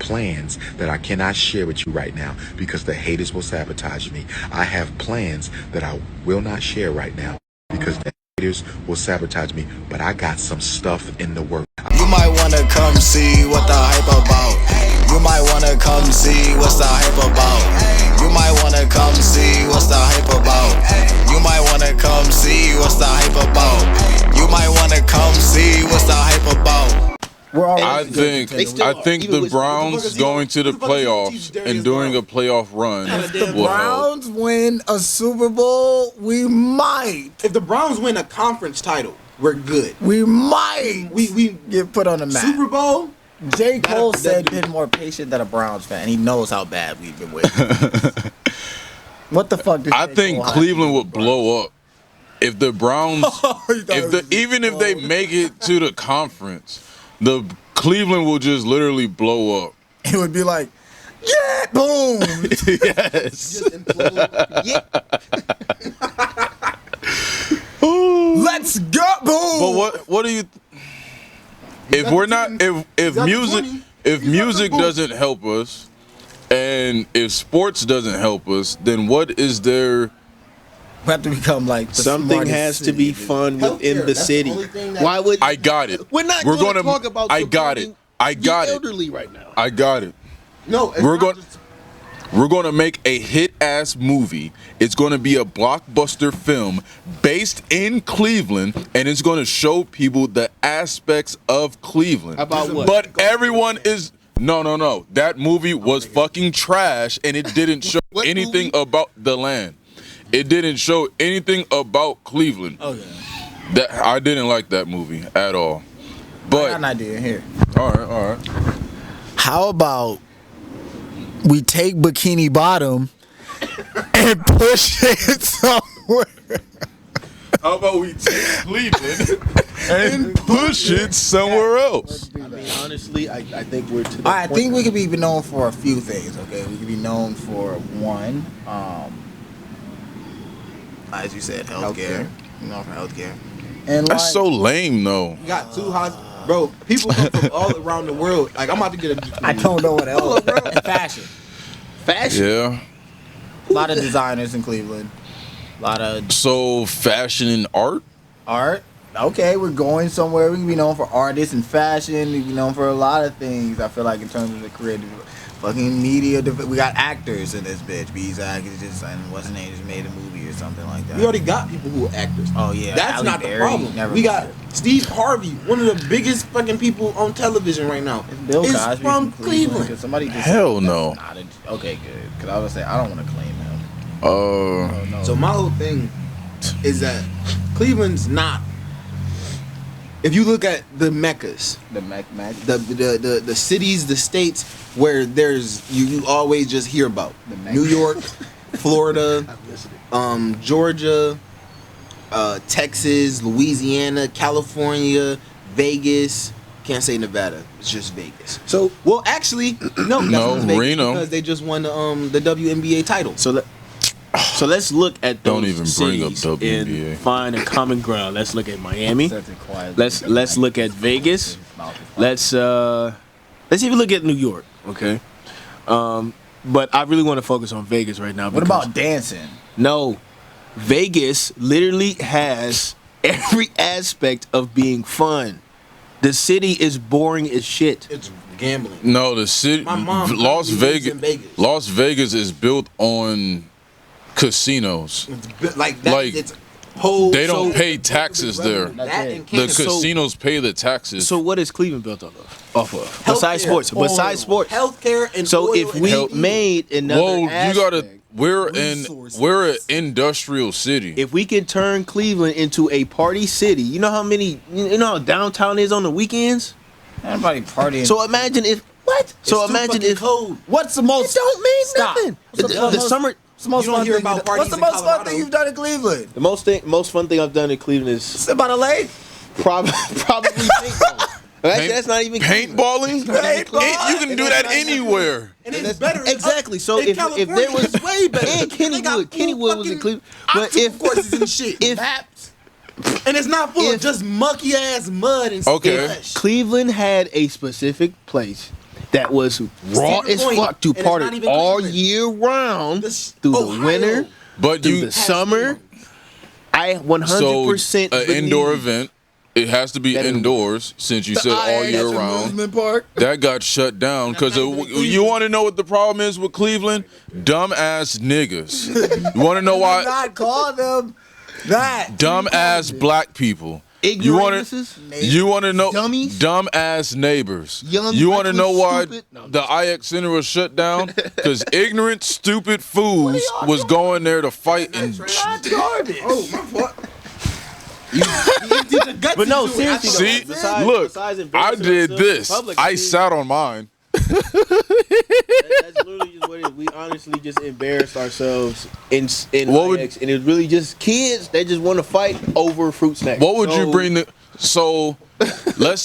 plans that I cannot share with you right now because the haters will sabotage me. I have plans that I will not share right now because the haters will sabotage me. But I got some stuff in the work. You might wanna come see what the hype about. You might wanna come see what's the hype about. You might wanna come see what's the hype about. You might wanna come see what's the hype about. You might wanna come see what's the hype about. I think the Browns going to the playoffs and doing a playoff run. If the Browns win a Super Bowl, we might. If the Browns win a conference title, we're good. We might. We get put on the map. Super Bowl. J. Cole said been more patient than a Browns fan. He knows how bad we've been waiting. What the fuck? I think Cleveland would blow up if the Browns, even if they make it to the conference. The Cleveland will just literally blow up. It would be like, yeah, boom. Yes. Just implode. Yeah. Let's go, boom. But what do you? If we're not, if music doesn't help us, and if sports doesn't help us, then what is there? We have to become like something has to be fun within the city. Why would I got it? We're not going to talk about I got it. I got the it. elderly right now. I got it. No, we're going to make a hit ass movie. It's going to be a blockbuster film based in Cleveland, and it's going to show people the aspects of Cleveland. About what? But everyone is no. That movie was fucking trash, and it didn't show anything about the land. It didn't show anything about Cleveland. Oh yeah. That I didn't like that movie at all. But I got an idea here. All right. How about we take Bikini Bottom and push it somewhere? How about we take Cleveland and push it somewhere else? I mean, honestly, I think we're to the I point think we could be known for a few things. Okay, we could be known for one. As you said, healthcare. You know, for healthcare. And that's so lame, though. You got two bro. People come from all around the world. Like I'm about to get a. I don't know what else. And fashion. Yeah. A lot of designers in Cleveland. A lot of. So fashion and art. Art. Okay, we're going somewhere. We can be known for artists and fashion. We can be known for a lot of things. I feel like in terms of the creative. Fucking media, we got actors in this bitch. Bezak is just, and what's his name, just made a movie or something like that. We already got people who are actors. Oh yeah, that's Halle not Berry, the problem. We got Steve Harvey, one of the biggest fucking people on television right now. Bill is Cosby from Cleveland. Somebody just hell no. Okay, good. Because I was say I don't want to claim him. No. So my whole thing is that Cleveland's not. If you look at the meccas, the cities, the states where there's you always just hear about New York, Florida, Georgia, Texas, Louisiana, California, Vegas. Can't say Nevada. It's just Vegas. So, well, actually, no, Vegas Reno, because they just won the WNBA title. So let's look at those don't even bring up WNBA. And find a common ground. Let's look at Miami. Let's look at Vegas. Let's even look at New York. Okay. But I really want to focus on Vegas right now. What about dancing? No, Vegas literally has every aspect of being fun. The city is boring as shit. It's gambling. No, the city, Las Vegas is built on casinos. It's like that. Like it's whole. They don't pay taxes there. The casinos pay the taxes. So what is Cleveland built off of? Besides sports. Healthcare and so if we made another aspect, we're an industrial city. If we can turn Cleveland into a party city, you know how downtown is on the weekends? Everybody partying. So imagine if what? So imagine if cold. What's the most? It don't mean nothing. The summer. What's the most fun thing you've done in Cleveland? The most fun thing I've done in Cleveland is sit by the lake. Probably paintballing. Actually, that's not even paintballing. You can do that anywhere. And it's better. Exactly. So if there was way better, and Kennywood was in Cleveland, but if courses and shit, and it's not full of just mucky ass mud and okay. slush. Cleveland had a specific place that was raw Cedar as Point, fuck to and it's party not even all Cleveland. year round through the Ohio. winter, But through you the summer. I 100% an indoor event. It has to be That- indoors since you said all year round. Park. That got shut down because you want to know what the problem is with Cleveland? Dumbass niggas. You want to know why? Not call them that. Dumbass black people. You want to? You want to know? Dummies? Dumbass neighbors. Young, You want to know why stupid? No, the IX Center was shut down? Because ignorant, stupid fools was going there to fight and. Garbage. Oh, my fault. But no, seriously, See, though, besides look, I embarrassing did ourselves in this. public, I see, sat on mine. that's literally just what it is. We honestly just embarrassed ourselves in What would- IX, and it's really just kids that just want to fight over fruit snacks. What would you So, bring? Let's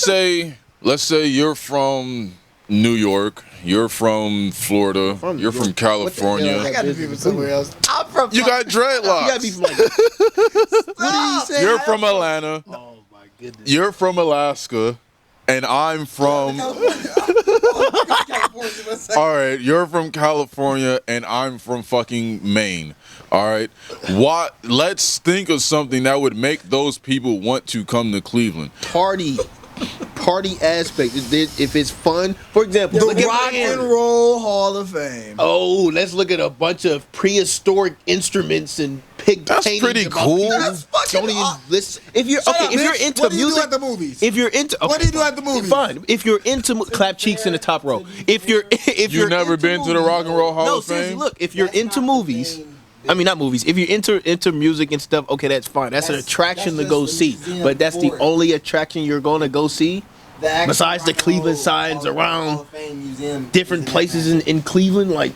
say you're from New York. You're from Florida. You're from I California. got to be from somewhere else. I'm from. You got You gotta be dreadlocks. from like, what did he say? You're from Atlanta. Oh my goodness. You're from Alaska, and I'm from. All right, you're from California, and I'm from fucking Maine. All right, what? Let's think of something that would make those people want to come to Cleveland. Party aspect. If it's fun, for example, The look at Rock Miami. and Roll Hall of Fame. Oh, let's look at a bunch of prehistoric instruments and pig That's paintings pretty about cool. people who That's fucking don't even aw- listen. If you're Shut okay, up, if you're bitch. into What do you do music, at the movies? if you're into, What do you do at the movies? Fine. If you're into clap cheeks in the top row. If you're You've never into been to the movies- Rock and Roll Hall No, of seriously. Fame? Look, if you're into movies. I mean, not movies. If you're into music and stuff, okay, that's fine. That's an attraction to that's go just see. the museum But that's the for it. only attraction you're gonna go see. Besides the Cleveland signs around different places in Cleveland, like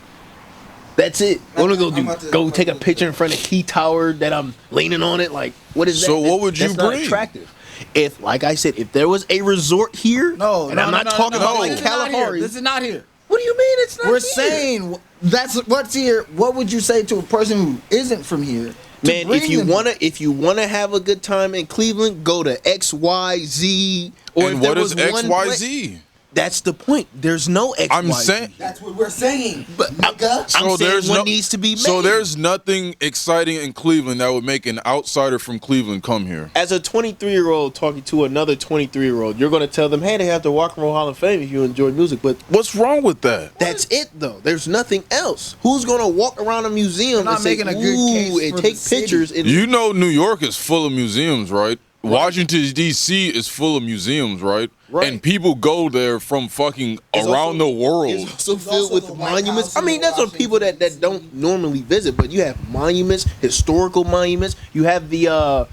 that's it. I want to go take a picture in front of Key Tower that I'm leaning on it. Like, what is that? So what would you That's not bring? attractive. If, like I said, if there was a resort here, No, and I'm not talking about like This is not here. Kalahari. This is not here. What do you mean it's not? We're here? saying that's what's here. What would you say to a person who isn't from here? to Man, bring them if you wanna have a good time in Cleveland, go to XYZ. Or And if there what is was one pla- XYZ? That's the point. There's no XYZ. I'm saying. That's what we're saying. But I'm saying one needs to be made. So there's nothing exciting in Cleveland that would make an outsider from Cleveland come here. As a 23-year-old talking to another 23-year-old, you're going to tell them, hey, they have the Rock and Roll Hall of Fame if you enjoy music. But What's wrong with that? that's it, though. There's nothing else. Who's going to walk around a museum They're not and say, making a good case ooh, and for take the city. pictures? And You know New York is full of museums, right? Washington, D.C. is full of museums, right? Right. And people go there from fucking It's around also- the world. It's also filled also with the White monuments. House I mean, in that's what people that don't normally visit, but you have monuments, historical monuments. You have the hell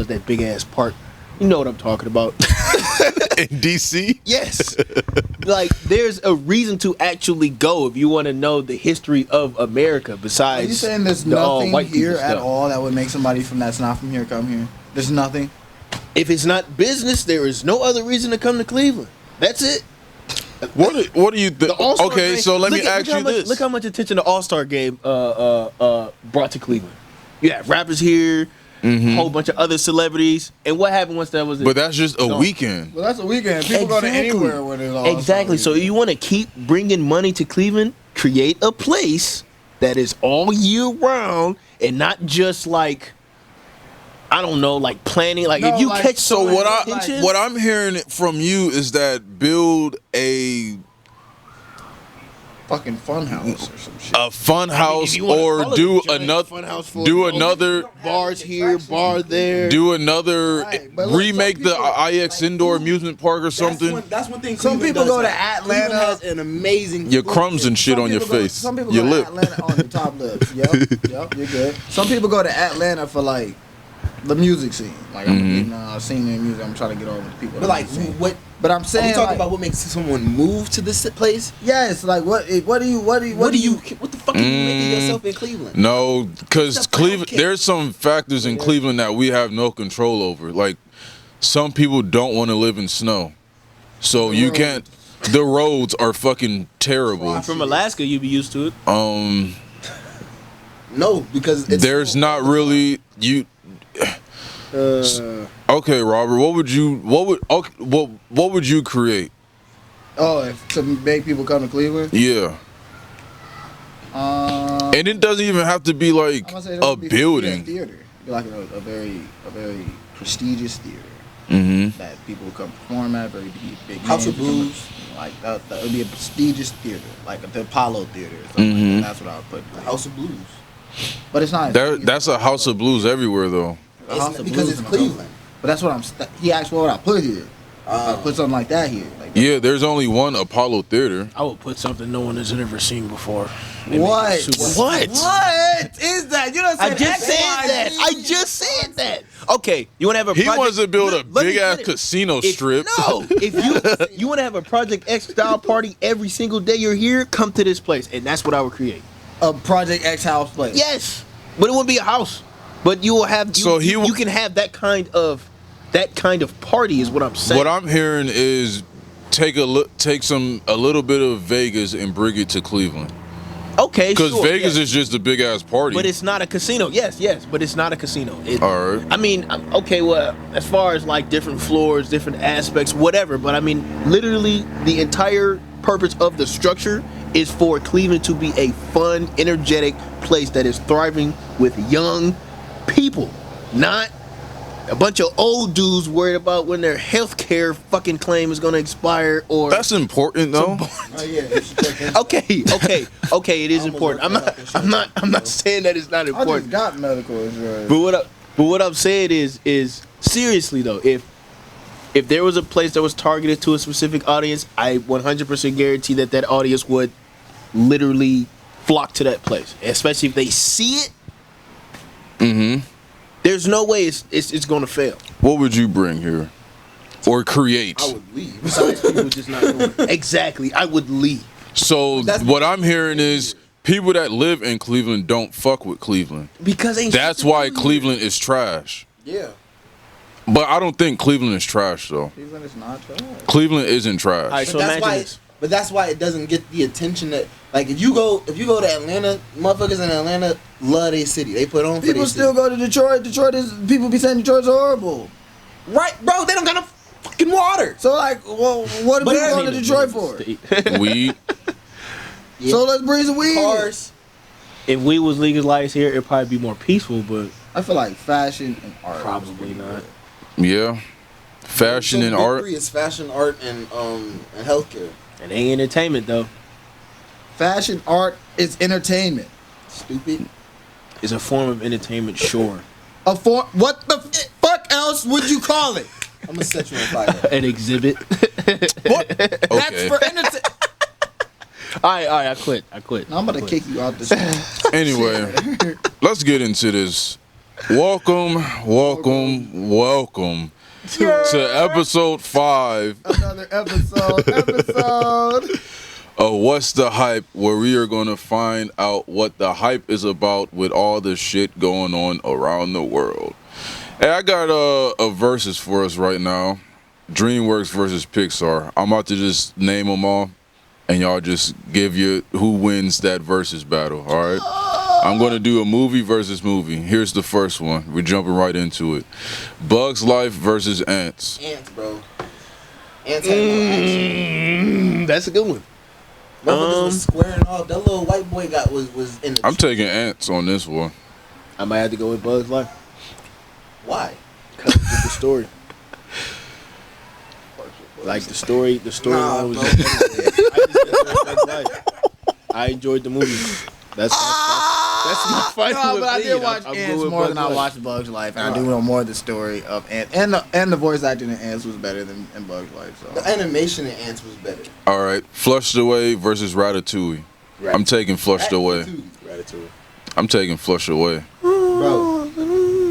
is that big ass park? You know what I'm talking about. In D.C.? Yes. Like, there's a reason to actually go if you want to know the history of America besides Are you saying there's the nothing white people here at stuff. all that would make somebody from that's not from here come here? There's nothing. If it's not business, there is no other reason to come to Cleveland. That's it. What do you think? The All-Star Okay, game- so let me look at- ask look how you much- this. Look how much attention the All-Star game brought to Cleveland. You have rappers here, a whole bunch of other celebrities. And what happened once that was But that's just a No. weekend. Well, that's a weekend. People go to anywhere where there's all. Exactly. So you want to keep bringing money to Cleveland, create a place that is all year round and not just like, I don't know, like planning. Like, No, if you like- catch So someone's what attention, what I'm hearing from you is that build a fucking fun house or some shit. fun house if you wanna or call it do a giant another fun house full do of another bars here, bar there. do another Right, but look, remake some the people- IX indoor amusement park or something. That's one thing. Some Cleveland people does go to have. Atlanta. Cleveland has an amazing. Your crumbs and shit Some on your people go- face, Some people your go to lip. Atlanta on your top lip. Yep, you're good. Some people go to Atlanta for like the music scene. Like I'm getting scene in music. I'm trying to get over the people. But like, that scene. what? But I'm Are we saying, talking like, about what makes someone move to this place? yes, like what do you What the fuck are you making yourself in Cleveland? No, because Stuff I Cleveland, don't care. there's some factors in Cleveland that we have no control over. Like, some people don't want to live in snow, so you can't. The roads are fucking terrible. From Alaska, you'd be used to it. No, because it's There's not really you. Okay, Robert. What would you create? Oh, to make people come to Cleveland? Yeah. And it doesn't even have to be like I'm gonna say a building. Theater. It'd be like a very prestigious theater that people will come perform at. Very big House of names. Blues. Like that would be a prestigious theater, like the Apollo Theater. Or something like that. That's what I would put. House of Blues. But it's not. That's a House of Blues everywhere though. A House of Because Blues it's in Cleveland. But that's what he asked what would I put here. I put something like that here. Like Yeah, there's only one Apollo Theater. I would put something no one has ever seen before. What? What? What is that? You don't say I just said that. I just said that. Okay, you want to have a He project? wants to build a Let me big ass finish. casino If- strip. No, if you want to have a Project X style party every single day you're here, come to this place, and that's what I would create. A Project X house place. Yes, but it wouldn't be a house. But you will have. You can have that kind of party is what I'm saying. What I'm hearing is take a little bit of Vegas and bring it to Cleveland. Okay, Because sure, Vegas yes. is just a big ass party. But it's not a casino. Yes, but it's not a casino. All right. I mean, okay, well, as far as like different floors, different aspects, whatever. But I mean, literally, the entire purpose of the structure is for Cleveland to be a fun, energetic place that is thriving with young people, not a bunch of old dudes worried about when their health care fucking claim is going to expire or. That's important though. Oh yeah. you should check in. Okay, it is important. I'm not saying that it's not I just important. got medical insurance. But what I'm saying is seriously though, if there was a place that was targeted to a specific audience, I 100% guarantee that audience would literally flock to that place, especially if they see it. There's no way it's gonna fail. What would you bring here? Or create? I would leave. Besides people just not doing it. Exactly, I would leave. So what I'm hearing is people that live in Cleveland don't fuck with Cleveland. Because That's why Cleveland is trash. Yeah. But I don't think Cleveland is trash though. Cleveland is not trash. Cleveland isn't trash. All right, so But that's imagine why. this. But that's why it doesn't get the attention that if you go to Atlanta, motherfuckers in Atlanta love their city. They put on for People their still city. go to Detroit. Detroit is people be saying Detroit's horrible. Right, bro. They don't got no fucking water. So like, well, what are But people I going to mean, Detroit for? Weed. Yeah. So let's bring some weed. Cars. If we was legalized here, it'd probably be more peaceful, but I feel like fashion and art. probably not. Yeah. Fashion So and the big art. three is fashion, art, and healthcare. It ain't entertainment though. Fashion, art is entertainment. Stupid. It's a form of entertainment, sure. What the fuck else would you call it? I'm gonna set you on fire. An exhibit. What? That's Okay. for entertainment. All right, I quit. I'm about to kick you out this. Anyway, let's get into this. Welcome to episode 5 Another episode. of What's the Hype, where we are going to find out what the hype is about with all the shit going on around the world. Hey, I got a versus for us right now. Dreamworks versus Pixar. I'm about to just name them all, and y'all just give you who wins that versus battle, all right? I'm going to do a movie versus movie. Here's the first one. We're jumping right into it. Bugs Life versus Ants. Ants, bro. Ants had more action. That's a good one. Motherfuckers was squaring off. That little white boy was in the. I'm taking Ants on this one. I might have to go with Bugs Life. Why? Cause of the story. Like the story Nah, was. bro. I just enjoyed Bugs Life. I enjoyed the movie. That's my final No, but I did opinion. watch I'm Ants going with more than Bugs I Life. watched Bugs Life, and I do know more of the story of Ants, and the voice acting in Ants was better than in Bugs Life. So The animation in Ants was better. All right. Flushed Away versus Ratatouille. I'm taking Flushed Away. Ratatouille. I'm taking Flushed Away. Bro,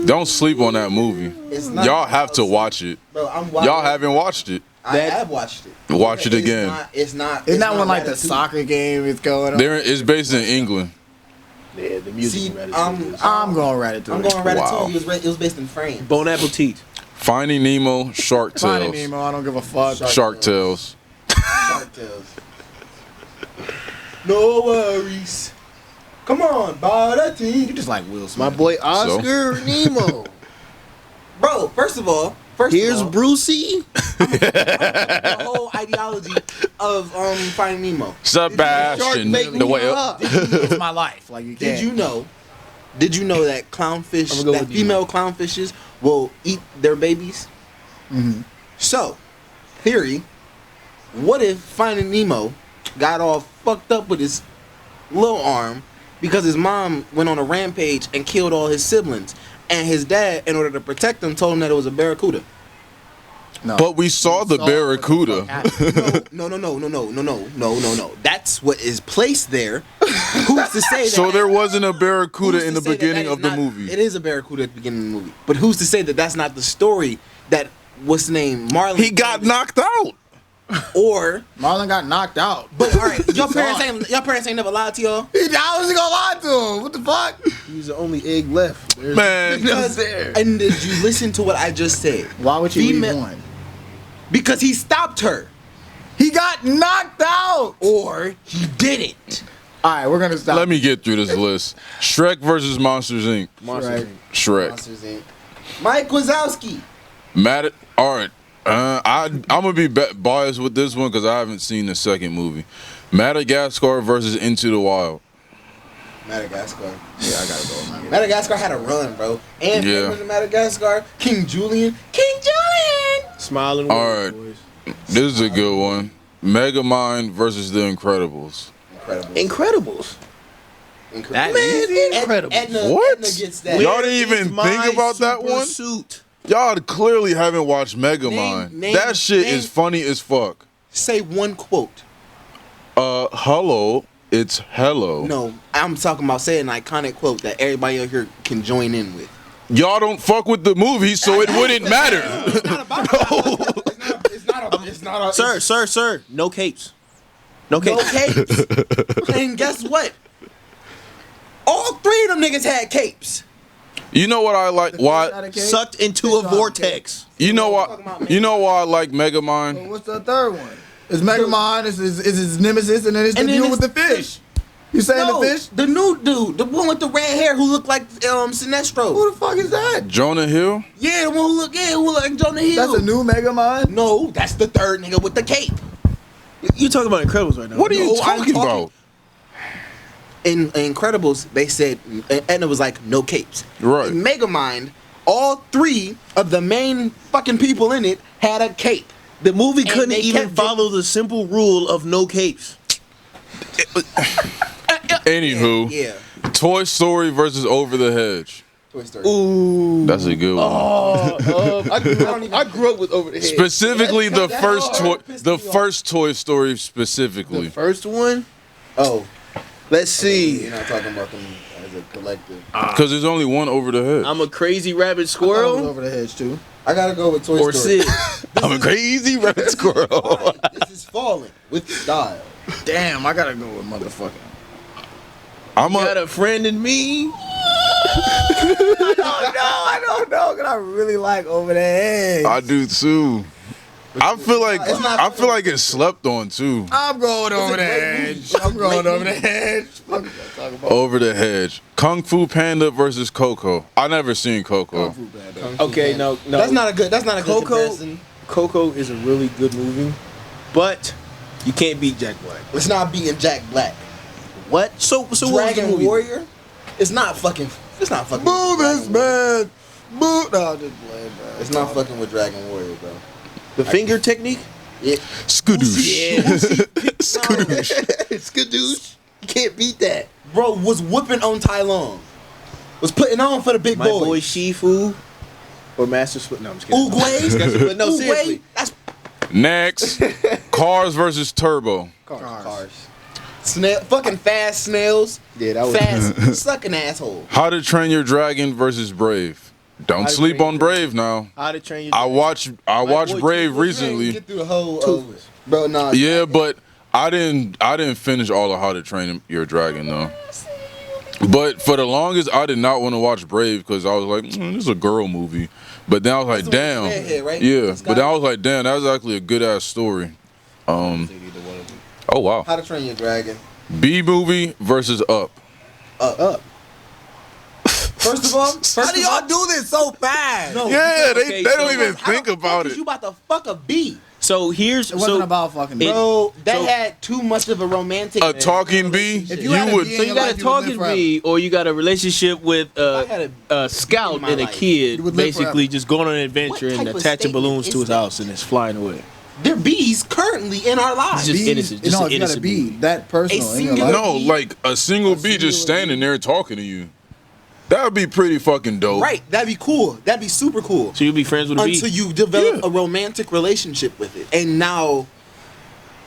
Don't sleep on that movie. it's not. Y'all have to watch it. Bro, I'm watching. Y'all haven't watched it. I have watched it. Watch it again. It's not. isn't that when like the Ratatouille. soccer game is going on? It's based in England. Yeah, the music. See, in Ratatouille is- I'm going Ratatouille. I'm going Ratatouille. Wow. It was based in France. Bon appetit. Finding Nemo, Shark Finding Tales. Nemo. I don't give a fuck. Shark Tales. Shark Tales. No worries. Come on, buy that team. You just like Will Smith. My boy Oscar Nemo. Bro, first of all, Here's Brucey. the whole idea ideology of Finding Nemo. Sebastian, the whale. It's my life. Like you can't. Did you know that clownfish, that female clownfishes will eat their babies? Mm-hmm. So, theory, what if Finding Nemo got all fucked up with his little arm because his mom went on a rampage and killed all his siblings, and his dad, in order to protect them, told him that it was a barracuda? No. But we saw the barracuda. No. That's what is placed there. Who's to say that? So there wasn't a barracuda who's in to the say that beginning that is of the not- movie. It is a barracuda at the beginning of the movie. But who's to say that that's not the story that, what's the name, Marlon? He got knocked out. Or, Marlon got knocked out. but all right, your parents ain't never lied to y'all. I was gonna lie to him. What the fuck? He's the only egg left. Man, And did you listen to what I just said? Why would you leave Female- one? Because he stopped her, He got knocked out. or he didn't. All right, we're gonna stop. let me get through this list. Shrek versus Monsters Inc. Right. Shrek. Mike Wazowski. All right. I'm gonna be biased with this one because I haven't seen the second movie. Madagascar versus Into the Wild. Madagascar. Yeah, I gotta go with Madagascar. Madagascar had a run, bro. And Yeah. members of Madagascar, King Julian. Smiling. All right. This is a good one. Megamind versus The Incredibles. Incredibles. That is incredible. What? Edna gets that. Y'all didn't even think about that one? Suit. Y'all clearly haven't watched Megamind. Name- That shit name- is funny as fuck. Say one quote. Hello, it's hello. No, I'm talking about saying an iconic quote that everybody out here can join in with. Y'all don't fuck with the movie, so it wouldn't matter. It's not about that. It's not a Sir. No capes. No no capes. capes. And guess what? All three of them niggas had capes. You know what I like? Why? Sucked into a vortex. You know why? You know why I like Megamind? What's the third one? It's Megamind, is his nemesis, and then it's the And then dude with the fish. You saying No, the fish? the new dude, the one with the red hair who looked like Sinestro. Who the fuck is that? Jonah Hill? Yeah, the one who look like Jonah Hill. That's a new Megamind? No, that's the third nigga with the cape. You talking about Incredibles right now? What are you No, I'm talking talking- about? In Incredibles, they said, and it was like no capes. Right. In Megamind, all three of the main fucking people in it had a cape. The movie And couldn't they even kept follow the simple rule of no capes. Anywho, Yeah. Toy Story versus Over the Hedge. Toy Story. Ooh. That's a good one. I grew up with Over the Head. Specifically, the that first hard. toy, the first Toy Story specifically. The first one. Oh, Let's see. you're not talking about them as a collective. Because there's only one Over the Hedge. I'm a crazy rabbit Squirrel? squirrel Over the hedge, too. I gotta go with Toy or Story. Sid. I'm a crazy rabbit squirrel. This is falling with style. Damn, I gotta go with motherfucker. I'm Got a. a friend in me. I don't know, because I really like Over the Hedge. I do too. I feel like It's not- I feel like it's slept on too. I'm going over the great hedge. movie. I'm going Great over the movie. hedge. Fuck you guys talking about. Over the Hedge. Kung Fu Panda versus Coco. I never seen Coco. Okay, no. That's not a good Coco. comparison. Coco is a really good movie, but you can't beat Jack Black. It's not beating Jack Black. What? So what was the Dragon movie? Warrior. It's not fucking. Boo this man. Boo. No, just play, bro. It's not fucking with Dragon Warrior, bro. The finger technique. Yeah. Skadoosh. Skadoosh. Skadoosh. You can't beat that. Bro was whooping on Tai Lung. Was putting on for the big My boys. boy Shifu or Master Split. No, I'm just kidding. Oogway. But no, seriously. That's Next, Cars versus Turbo. cars. Fucking fast snails. Yeah, that was Fast sucking asshole. How to Train Your Dragon versus Brave. Don't to sleep Train on Your Brave now. How to Train Your I watched boy Brave Toothless. recently. Get through the whole Toothless. bro. Nah. Yeah, but I didn't finish all of How to Train Your Dragon though. But for the longest, I did not want to watch Brave because I was like, this is a girl movie. But then I was like, That's the one damn, with the redhead, right? yeah. Scott? But then I was like, damn, that was actually a good ass story. Oh wow. How to Train Your Dragon. B movie versus Up. Up. First of all, How do y'all do this so fast? No. Yeah, okay, they don't so even How think the about fuck is it. you about to fuck a bee? So here's It wasn't about fucking. Bro, that So- had too much of a romantic. A talking bee, If you you had a would. bee So you your got life, a you would live talking forever. bee, or you got a relationship with I had a scout in my and a life, kid, you would live basically forever. just going on an adventure What and type of attaching statement balloons to is his that? house and it's flying away. They're bees currently in our lives. Just innocent, just no, an it's gotta innocent be movie. that personal A in your singular- life. No, like a single bee just standing there talking to you. That would be pretty fucking dope. Right, that'd be cool. That'd be super cool. So you'll be friends with a bee. Until you develop a romantic relationship with it. And now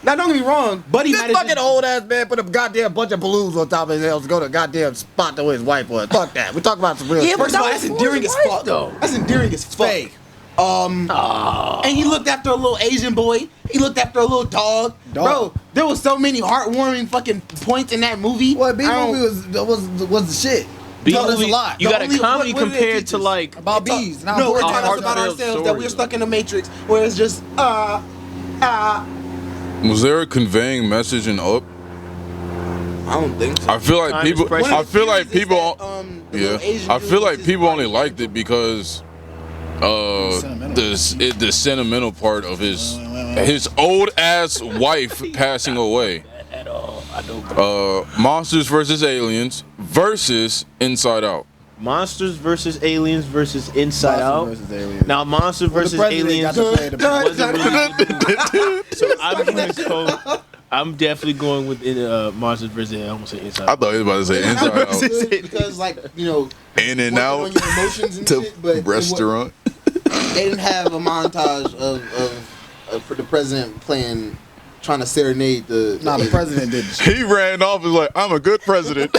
don't get me wrong, Buddy This might have fucking old ass man put a goddamn bunch of balloons on top of his head to go to a goddamn spot to where his wife was. Fuck that. We talking about some real shit. First of all, that's endearing as fuck. That's endearing as fuck. Fake. And he looked after a little Asian boy. He looked after a little dog. Bro, there was so many heartwarming fucking points in that movie. Well, B I don't- movie was the shit. Bee Told us movie, a lot. you got a only- comedy what did it compared teach to us? like About bees. and how No, we're important talking it is. about heartfelt ourselves that we're story. stuck in the Matrix where it's just Was there a conveying message in Up? I don't think so. I feel like Time is people. precious. I feel like people. the Yeah, little Asian I dude feel with like his people only body. liked it because the sentimental part of his old ass wife passing away. at all. I don't. Monsters versus Aliens versus Inside Out. Monsters versus Aliens versus Inside Out. Monsters versus Aliens. Now, Monsters Well, the versus president Aliens got to play the- wasn't really good. So I'm gonna go. I'm definitely going with Monsters versus Aliens. I almost said Inside I Out. thought he was about to say Inside Out. Good because, like, you know, In and working out on your emotions and to shit, but it restaurant. they didn't have a montage of for the president playing, trying to serenade the. Nah, the president did the shit. He ran off and was like, I'm a good president.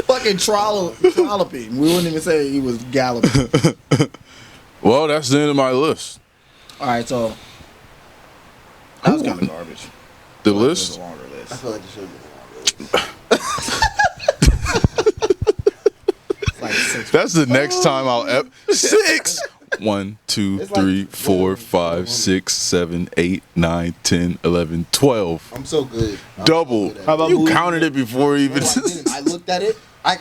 Fucking trolloping. We wouldn't even say he was galloping. Well, that's the end of my list. All right, so that was kind of garbage. The It was list? a longer I list. feel like it should be. Like 6. That's the next time I'll 6. 1, 2, 3, 4, 5, 6, 7, 8, 9, 10, 11, 12. I'm so good. Double. How about You movies? counted it before you even. No, I didn't. I looked at it.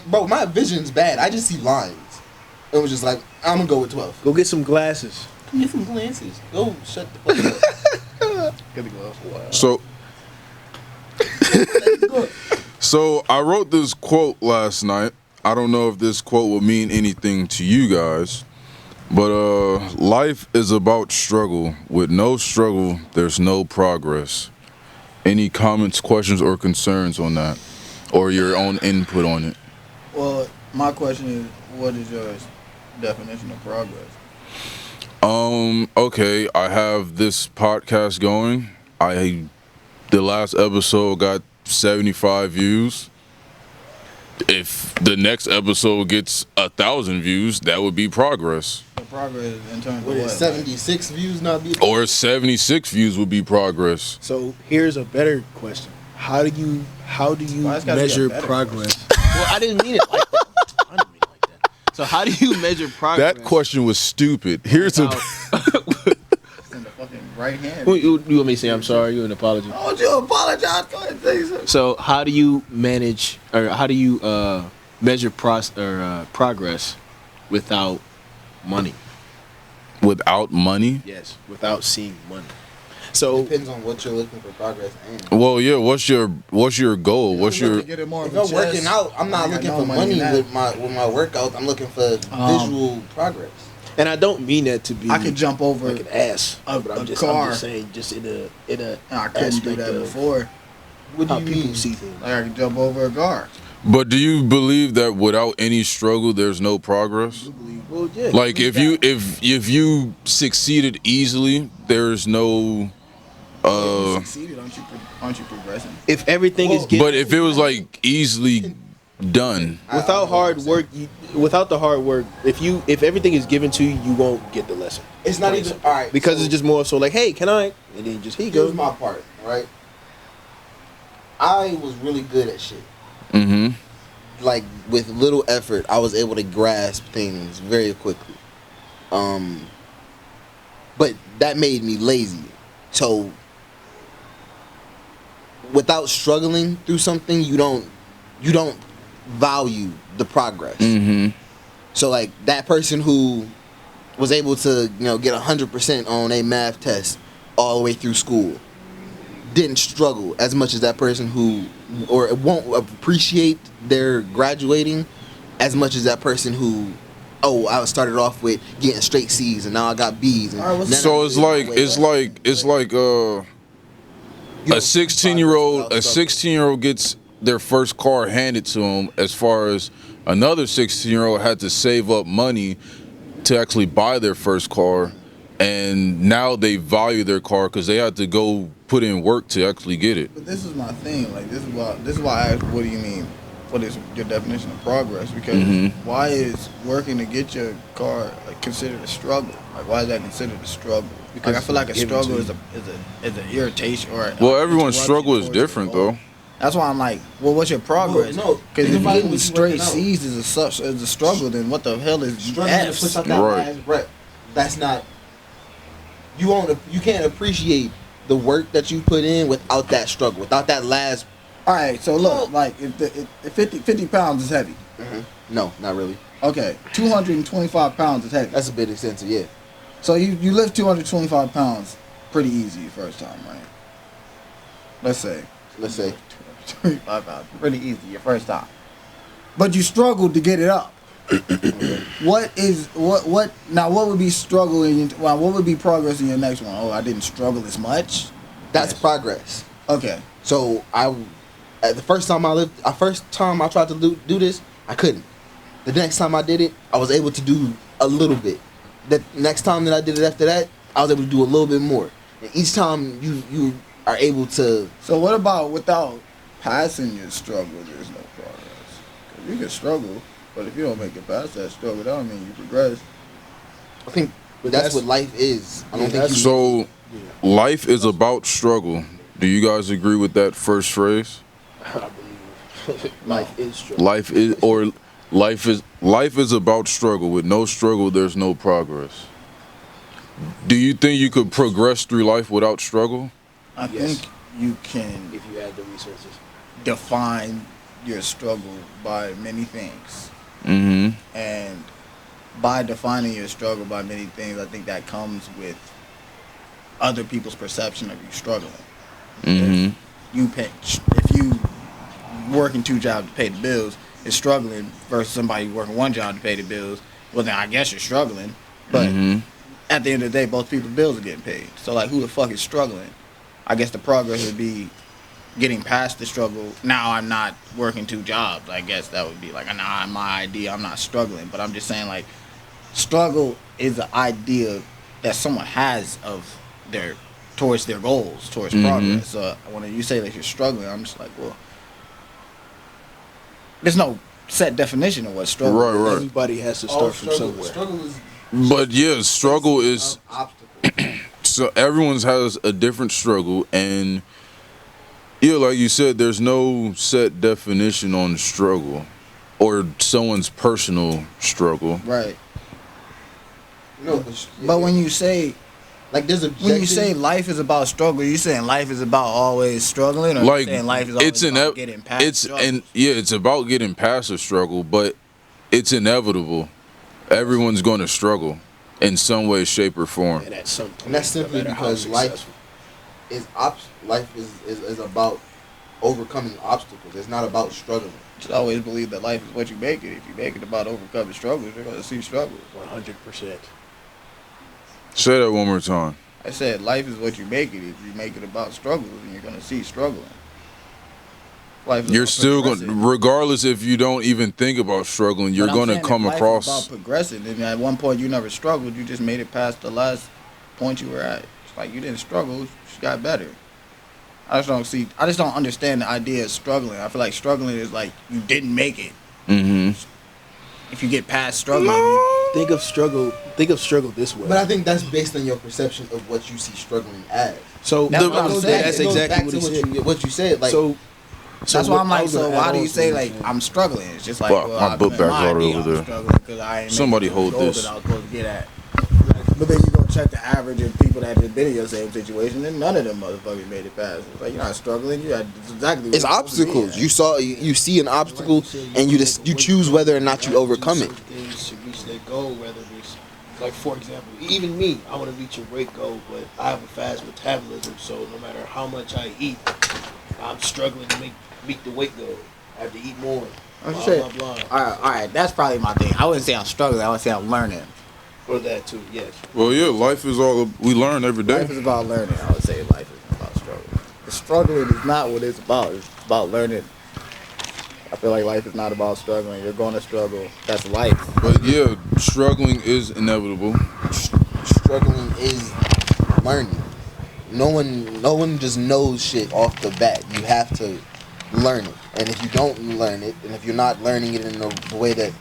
Bro, my vision's bad. I just see lines. It was just like, I'm gonna go with 12. Go get some glasses. Get some glances. Go shut the fuck up. Good go. So I wrote this quote last night. I don't know if this quote will mean anything to you guys, but life is about struggle. With no struggle, there's no progress. Any comments, questions, or concerns on that, or your own input on it? Well, my question is, what is your definition of progress? Okay, I have this podcast going. The last episode got 75 views. If the next episode gets 1,000 views, that would be progress. The progress in terms Would of it what? 76 views not be? Or 76 views would be progress. So here's a better question: How do you Why it's gotta be a measure better progress? Well, I didn't mean it like that. I didn't mean it like that. So how do you measure progress? That question was stupid. Here's a. It's in the fucking right hand. You want me to say I'm sorry? You an apology? Oh, you apologize. Go ahead and say something. So how do you manage, or how do you measure progress without money? Without money? Yes, without seeing money. So Depends on what you're looking for progress in. Well, yeah. What's your goal? What's your Get it more If of a I'm working chest. out, I'm not I got looking no for money in money that. with my workout. I'm looking for visual progress. and I don't mean that to be I could jump over like an ass, a but I'm just car. saying just in a I couldn't do aspect that of before. What do how you people mean? see things. Like I could jump over a car. But do you believe that without any struggle, there's no progress? Well, yeah. Like if you succeeded easily, there's no. You succeeded, aren't you progressing? If everything is given But if it was like easily done, without hard work, without the hard work, if everything is given to you, you won't get the lesson. It's not even all right Because so it's just more so like, hey, can I? And then just here you go. here's my part, right? I was really good at shit. mm-hmm. Like with little effort, I was able to grasp things very quickly. But that made me lazy. So without struggling through something, you don't value the progress. Mm-hmm. So like that person who was able to, get 100% on a math test all the way through school, didn't struggle as much as that person who, or won't appreciate their graduating as much as that person who, I started off with getting straight C's and now I got B's. And So it's like a 16-year-old gets their first car handed to him, as far as another 16-year-old had to save up money to actually buy their first car, and now they value their car because they had to go put in work to actually get it. But this is my thing. Like this is why I asked, what do you mean? What is your definition of progress? Because why is working to get your car like considered a struggle? Like why is that considered a struggle? Because I feel like a struggle is an irritation or. Well, everyone's struggle is different though. That's why I'm like, well, what's your progress? No, because if getting straight C's is a struggle, then what the hell is F's? Right. That's not. You can't appreciate the work that you put in without that struggle, without that last. All right, so look, like if 50 pounds is heavy. No, not really. Okay, 225 pounds is heavy. That's a bit extensive, yeah. So you lift 225 pounds pretty easy your first time, right? Let's say. 25 pounds, pretty easy your first time. But you struggled to get it up. What would be struggle what would be progress in your next one? Oh, I didn't struggle as much. That's progress. Okay. So the first time I tried to do this, I couldn't. The next time I did it, I was able to do a little bit. The next time that I did it after that, I was able to do a little bit more. And each time you are able to. So what about without passing your struggle? There's no progress. 'Cause you can struggle, but if you don't make it past that struggle, that don't mean you progress. I think that's what life is. I don't think so. Life is about struggle. Do you guys agree with that first phrase? I believe life is struggle. Life is about struggle. With no struggle, there's no progress. Do you think you could progress through life without struggle? I think you can, if you had the resources, define your struggle by many things. And by defining your struggle by many things, I think that comes with other people's perception of you struggling. If you working 2 jobs to pay the bills is struggling versus somebody working 1 job to pay the bills, well then I guess you're struggling. But at the end of the day, both people's bills are getting paid. So like, who the fuck is struggling? I guess the progress would be getting past the struggle. Now I'm not working 2 jobs. I guess that would be like, nah, my idea, I'm not struggling. But I'm just saying, like, struggle is an idea that someone has of towards their goals, towards progress. So when you say that you're struggling, I'm just like, well, there's no set definition of what struggle is. Right. Everybody has to start from somewhere. Struggle is. But yeah, struggle is. So everyone's has a different struggle, and yeah, like you said, there's no set definition on struggle or someone's personal struggle. Right. No, but when you say, like, there's when you say life is about struggle, you saying life is about always struggling, or like, you saying life is always about getting past struggle? It's about getting past a struggle, but it's inevitable. Everyone's going to struggle in some way, shape, or form. And at some point, and that's simply because life is about overcoming obstacles. It's not about struggling. Just always believe that life is what you make it. If you make it about overcoming struggles, you're going to see struggles. 100%. Say that one more time. I said life is what you make it. If you make it about struggles, then you're going to see struggling. You're still going, regardless if you don't even think about struggling, you're going to come across. About progressing. I mean, at one point you never struggled. You just made it past the last point you were at. It's like you didn't struggle. You just got better. I just don't understand the idea of struggling. I feel like struggling is like you didn't make it. If you get past struggling, think of struggle this way. But I think that's based on your perception of what you see struggling as. So that's what I'm saying. That's exactly what you said. Like, so that's why I'm like, so why do you say like I'm struggling? It's just like, well, my book bag's already over there. I ain't Somebody hold this. I was supposed to get at. But then you go check the average of people that have been in your same situation, and none of them motherfuckers made it past. It's like, you're not struggling. You had exactly. It's obstacles. You see an obstacle, and you choose whether or not you overcome it. Things to reach their goal, whether it's Like, for example, even me, I want to reach a weight goal, but I have a fast metabolism, so no matter how much I eat, I'm struggling to meet the weight goal. I have to eat more. I'm Blah, saying, blah, blah. all right, that's probably my thing. I wouldn't say I'm struggling. I would say I'm learning. For that too, yes. Well, yeah, life is all we learn every day. Life is about learning. I would say life is about struggling. The struggling is not what it's about. It's about learning. I feel like life is not about struggling. You're going to struggle. That's life. But yeah, struggling is inevitable. Struggling is learning. No one just knows shit off the bat. You have to learn it. And if you don't learn it, and if you're not learning it in the way that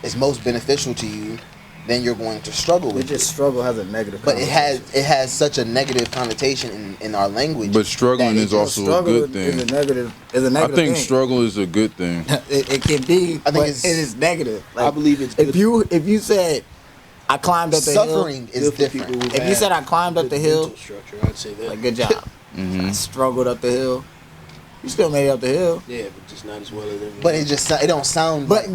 is most beneficial to you, then you're going to struggle with it. Struggle has a negative But connotation. it has such a negative connotation in our language. But struggling that is also a good thing. Is a negative I think thing. struggle is a good thing. It can be, I think but it's- it is negative. I believe it's good. If you said I climbed up the Suffering hill, is Good for people different. who if you have said I climbed up good the hill, mental structure, I'd say that. like good job. I struggled up the hill. You still made it up the hill. Yeah, but just not as well as everyone. But it don't sound. But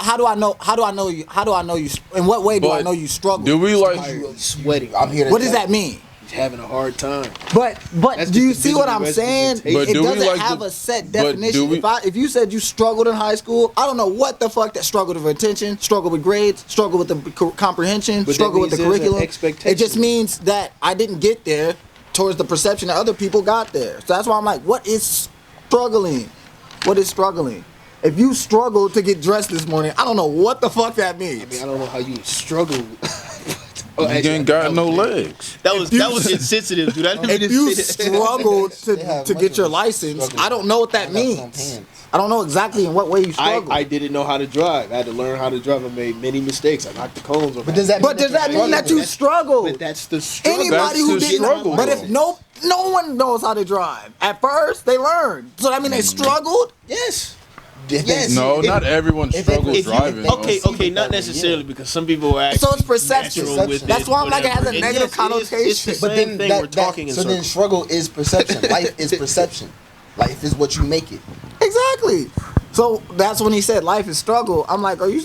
how do I know? How do I know you? How do I know you? In what way do I But know you struggle? Do we like? Tired, sweating. I'm here to What does tell- that mean? He's having a hard time. But That's do you just a see what visual I'm saying? representation. But It do we doesn't like have the- a set but do definition. we- If you said you struggled in high school, I don't know what the fuck that struggled with attention, struggle with grades, struggle with the comprehension, But that struggle with the means there's an curriculum. expectation. It just means that I didn't get there towards the perception that other people got there. So that's why I'm like, what is struggling? What is struggling? If you struggled to get dressed this morning, I don't know what the fuck that means. I mean, I don't know how you struggle. You ain't got no legs. That was insensitive, dude. I didn't mean If to you say that. struggled They have to much get of your a license, struggle. I don't know what that I got some means. pants. I don't know exactly in what way you struggle. I didn't know how to drive. I had to learn how to drive. I made many mistakes. I knocked the cones off. But does that But does that mean that you struggled? But that's the struggle. Anybody That's who the didn't, struggle, but though. if no one knows how to drive at first, they learned. So that mean they struggled. Yes. Yes. No, If- not everyone if struggles if you- driving. though. Okay, see it not that way, necessarily yeah. because some people are So actually it's perception. natural with That's it, why I'm like, it has a whatever. And negative yes, it is- connotation. It's the But same then thing. We're talking in so then circles. struggle is perception. Life is perception. Life is what you make it. Exactly. So that's when he said life is struggle. I'm like, are you?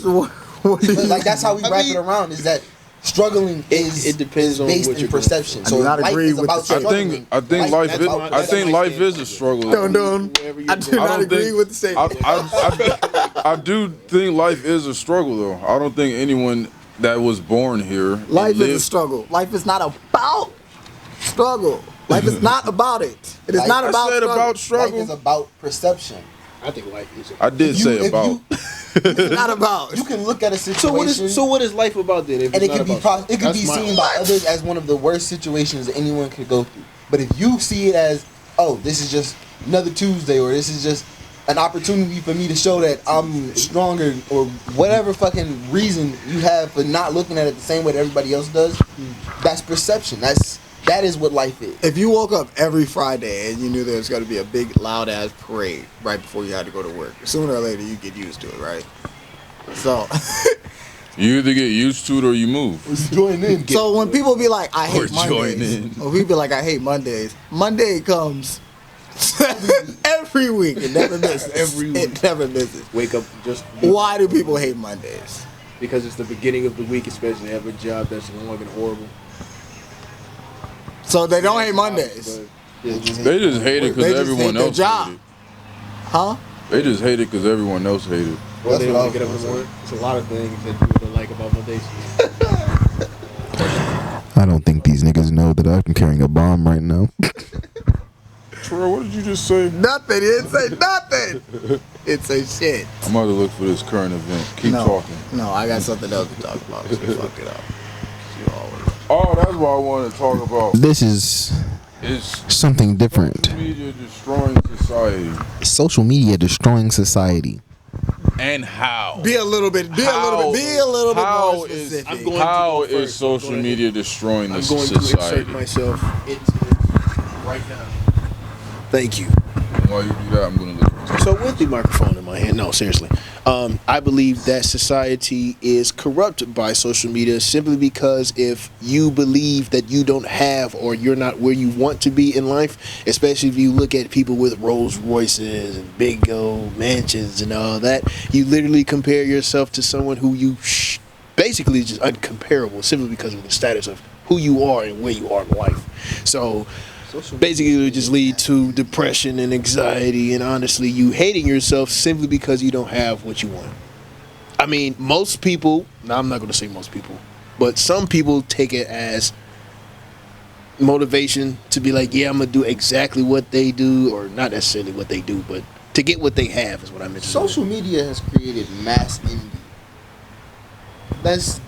What do But you like that's how we I wrap mean- it around. Is that struggling is it depends on based what in you're going perception. for. So I mean, I'd life agree is with about the I statement. struggling. think life that's is. my- I that's think my life stance. is a struggle. Dun, dun. Wherever you're I do going. not don't agree think- with the statement. I do think life is a struggle, though. I don't think anyone that was born here and Life is a lived- struggle. Life is not about struggle. Life is not about it. It is Life- not I about said struggle. about Life struggle. is about perception. I think life is. I did If you- say if about. you- It's not about. You can look at a So what situation. is life about then? If and it's it not could be about it could be That's my- seen by others as one of the worst situations that anyone could go through. But if you see it as, oh, this is just another Tuesday, or this is just an opportunity for me to show that I'm stronger, or whatever fucking reason you have for not looking at it the same way that everybody else does, that's perception. That is what life is. If you woke up every Friday and you knew there was going to be a big loud ass parade right before you had to go to work, sooner or later you get used to it, right? So, You either get used to it or you move. Join in. so when people be like, "I Or hate join Mondays," in. or people be like, "I hate Mondays," Monday comes every week. It never misses. Every week. It never misses. Wake up just Why do people hate Mondays? because it's the beginning of the week, especially have a job that's long and horrible. So they don't hate Mondays, But, yeah, They just hate it They because just everyone hate their else job. hate it. huh? They just hate it because everyone else hate it. Or they That's what I don't was get up in the gonna morning. It's a lot of things that people don't like about Mondays. I don't think these niggas know that I'm carrying a bomb right now. Troy, what did you just say? Nothing. He didn't say nothing. It say shit. I'm about to look for this current event. Keep talking. No, I got something else to talk about. So you fucked it up. You always. Oh, that's what I want to talk about. This is Is something different. social media destroying society Social media destroying society. and how? Be a little bit. Be a little bit How more is- specific. I'm going How to go is first. social I'm going media destroying I'm this going to insert society? myself into it right now. Thank you. While you do that, I'm gonna look. So with the microphone in my hand, no, seriously, I believe that society is corrupted by social media simply because if you believe that you don't have or you're not where you want to be in life, especially if you look at people with Rolls Royces and big old mansions and all that, you literally compare yourself to someone who you basically just uncomparable simply because of the status of who you are and where you are in life. So basically it would just lead to depression and anxiety and honestly you hating yourself simply because you don't have what you want. I mean, most people, now I'm not going to say most people, but some people take it as motivation to be like, yeah, I'm going to do exactly what they do, or not necessarily what they do, but to get what they have is what I meant to say. Social media has created mass envy. That's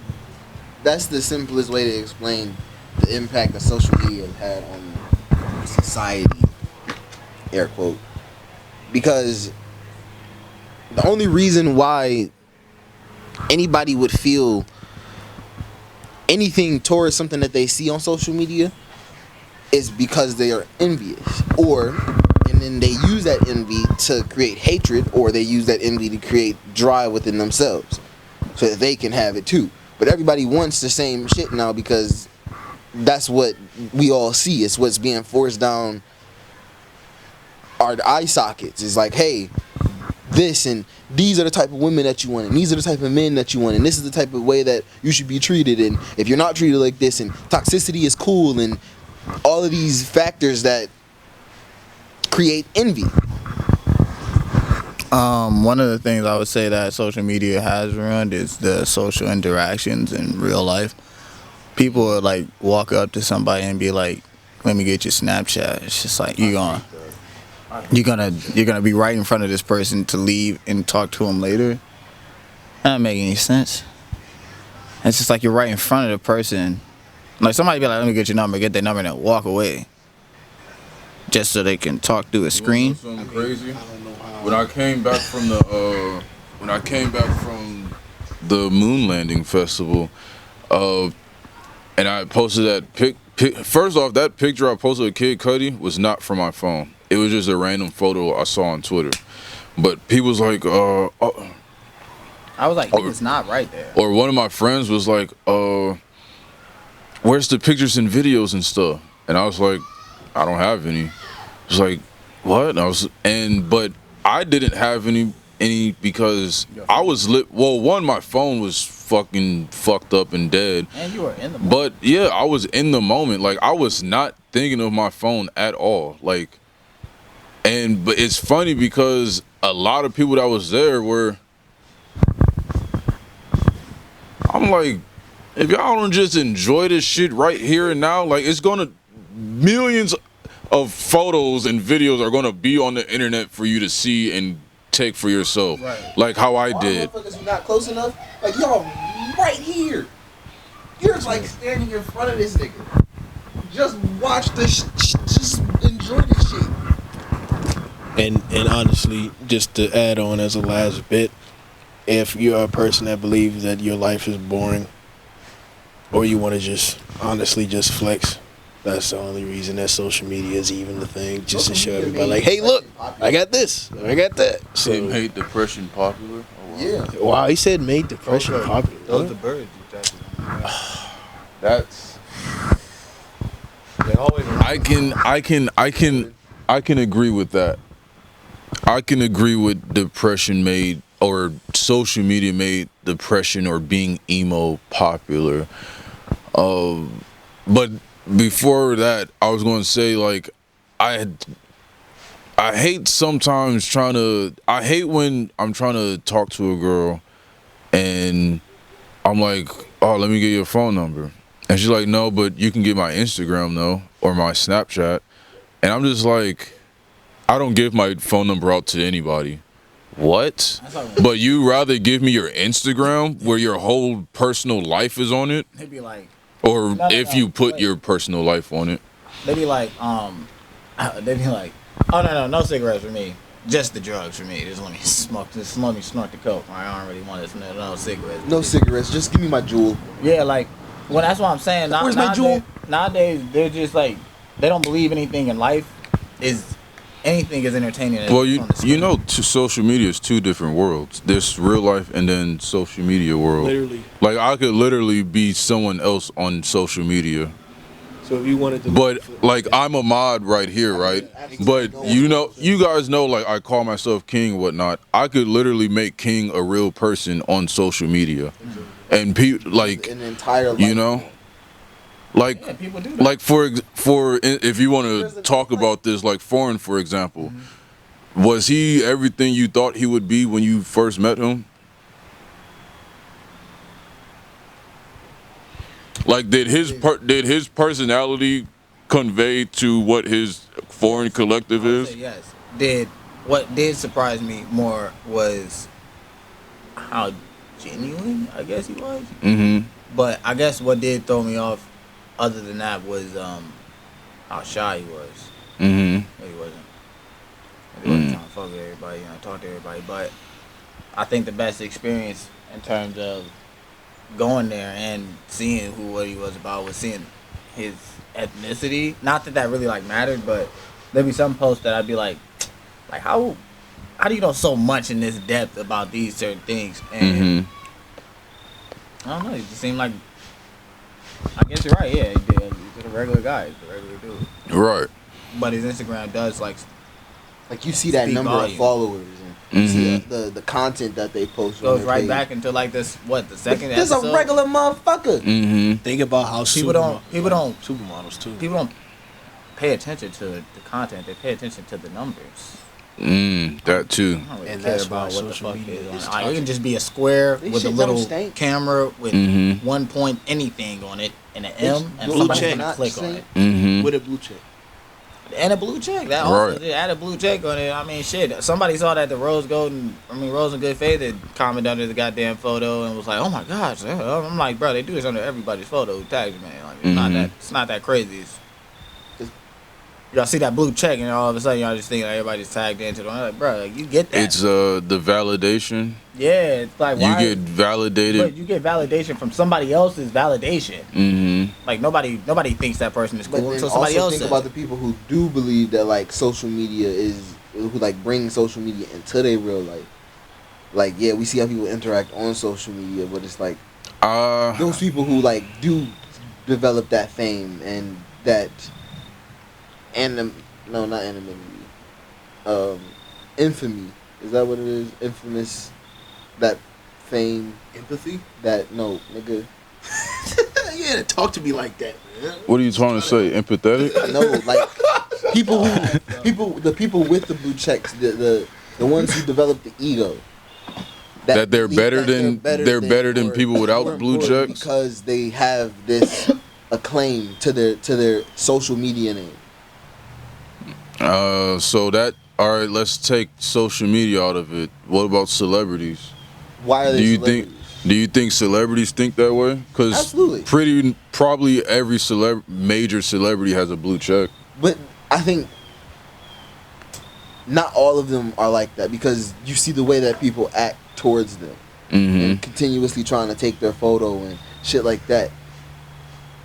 the simplest way to explain the impact that social media has had on society, air quote. Because the only reason why anybody would feel anything towards something that they see on social media is because they are envious, and then they use that envy to create hatred, or they use that envy to create drive within themselves so that they can have it too. But everybody wants the same shit now because that's what we all see. It's what's being forced down our eye sockets. It's like, hey, this and these are the type of women that you want, and these are the type of men that you want, and this is the type of way that you should be treated, and if you're not treated like this, and toxicity is cool, and all of these factors that create envy. One of the things I would say that social media has ruined is the social interactions in real life. People would like walk up to somebody and be like, "Let me get your Snapchat." It's just like you're gonna be right in front of this person to leave and talk to them later. That don't make any sense. It's just like you're right in front of the person. Like somebody be like, "Let me get your number," get their number, and then walk away, just so they can talk through a screen. Something crazy. When I came back from the moon landing festival, and I posted that pic. First off, that picture I posted of Kid Cudi was not from my phone. It was just a random photo I saw on Twitter. But people was like, I was like, it's not right there. Or one of my friends was like, where's the pictures and videos and stuff? And I was like, I don't have any. It was like, what? But I didn't have any because I was lit. Well, one, my phone was fucking fucked up and dead. And you were in the moment. But yeah, I was in the moment. Like I was not thinking of my phone at all. Like, but it's funny because a lot of people that was there were. I'm like, if y'all don't just enjoy this shit right here and now, like it's gonna millions of photos and videos are gonna be on the internet for you to see and take for yourself, right. Like how I did. Motherfuckers not close enough. Like y'all right here. You're like standing in front of this nigga. Just watch this. Just enjoy this shit. And honestly, just to add on as a last bit, if you're a person that believes that your life is boring, or you want to just honestly just flex, that's the only reason that social media is even the thing, just to show everybody like, hey, look, I got this, I got that. So, it made depression popular? Oh, wow. Yeah. Wow, he said made depression popular. Those are the birds. That's. I can agree with that. I can agree with depression made, or social media made depression or being emo popular. But before that, I was going to say, like, I hate sometimes I hate when I'm trying to talk to a girl and I'm like, oh, let me get your phone number. And she's like, no, but you can get my Instagram though, or my Snapchat. And I'm just like, I don't give my phone number out to anybody. What? But you rather give me your Instagram where your whole personal life is on it? They'd be like, or if you put your personal life on it. They'd be like, oh no cigarettes for me. Just the drugs for me. Just let me smoke. Just let me snort the coke. I don't really want no cigarettes. No cigarettes. Just give me my jewel. Yeah, like, well, that's what I'm saying. Where's my jewel? Nowadays, they're just like, they don't believe anything in life is anything is entertaining. Well, you know, social media is two different worlds. There's real life and then social media world. Literally. Like I could literally be someone else on social media. So if you wanted to, but like I'm a mod right here, right? But you know, you guys know, like I call myself King and whatnot. I could literally make King a real person on social media. and people like an entire life. you know, like Yeah, people do that. like if you want to talk about this, like Foreign, for example, was he everything you thought he would be when you first met him? Like, did his personality convey to what his Foreign collective I would is? say yes. What did surprise me more was how genuine I guess he was. Mm-hmm. But I guess what did throw me off, other than that, was how shy he was. Mm-hmm. But he wasn't. He wasn't trying to fuck with everybody, talk to everybody. But I think the best experience in terms of going there and seeing what he was about was seeing his ethnicity. Not that really like mattered, but there'd be some posts that I'd be like how do you know so much in this depth about these certain things? And I don't know. It just seemed like, I guess you're right. Yeah, he did. He's a regular guy. He's a regular dude. Right. But his Instagram does like you see that speak number volume. of followers and you see the content that they post. Goes right back into like this. What, the second There's episode? a regular motherfucker. Mm-hmm. Think about how People don't supermodels too. People don't pay attention to the content. They pay attention to the numbers. That too. I don't really And care that's about why what the social fuck media is is on. It can just be a square This with a shit little don't stink. camera with Mhm. 1 point anything on it and an M, and Blue somebody's check. gonna click on it. Mm-hmm. With a blue check. And a blue check. That also, Right. yeah, add a blue check on it. I mean, shit. Somebody saw that the Rose and Good Faith had commented under the goddamn photo and was like, "Oh my gosh!" I'm like, bro, they do this under everybody's photo tags, man. Like, it's not that crazy. Y'all see that blue check and all of a sudden y'all just think like everybody's tagged into them. I'm like, bro, like, you get that? It's the validation. Yeah, it's like why? You get validated. But you get validation from somebody else's validation. Mm-hmm. Like nobody thinks that person is But cool then until somebody also else think says about it. the people who do believe that like social media is who like bring social media into their real life. Like, yeah, we see how people interact on social media, but it's like those people who like do develop that fame and that not anonymity. Infamy. Is that what it is? Infamous. That fame. Empathy? That no, nigga. Yeah, talk to me like that, man. What are you trying to say? Empathetic? No, like the people with the blue checks, the ones who develop the ego. That they're believe better that than or people without more blue important checks? because they have this acclaim to their social media name. So that, all right, let's take social media out of it. What about celebrities? Why are they celebrities? Do you think celebrities think that way? Because Absolutely. probably every major celebrity has a blue check. But I think not all of them are like that because you see the way that people act towards them and continuously trying to take their photo and shit like that.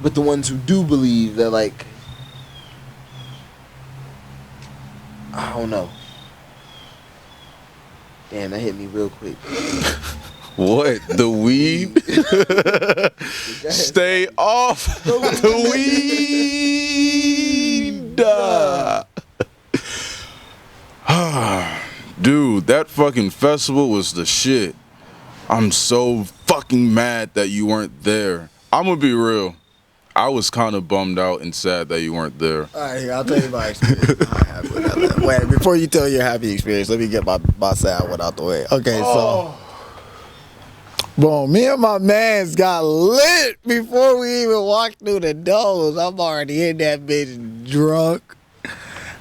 But the ones who do believe that, like, I don't know. Damn, that hit me real quick. What? The weed? Stay off the weed. Dude, that fucking festival was the shit. I'm so fucking mad that you weren't there. I'm gonna be real. I was kind of bummed out and sad that you weren't there. All right, here, I'll tell you my experience. Wait, before you tell your happy experience, let me get my sad one out the way. Okay, so boom, me and my mans got lit before we even walked through the doors. I'm already in that bitch drunk.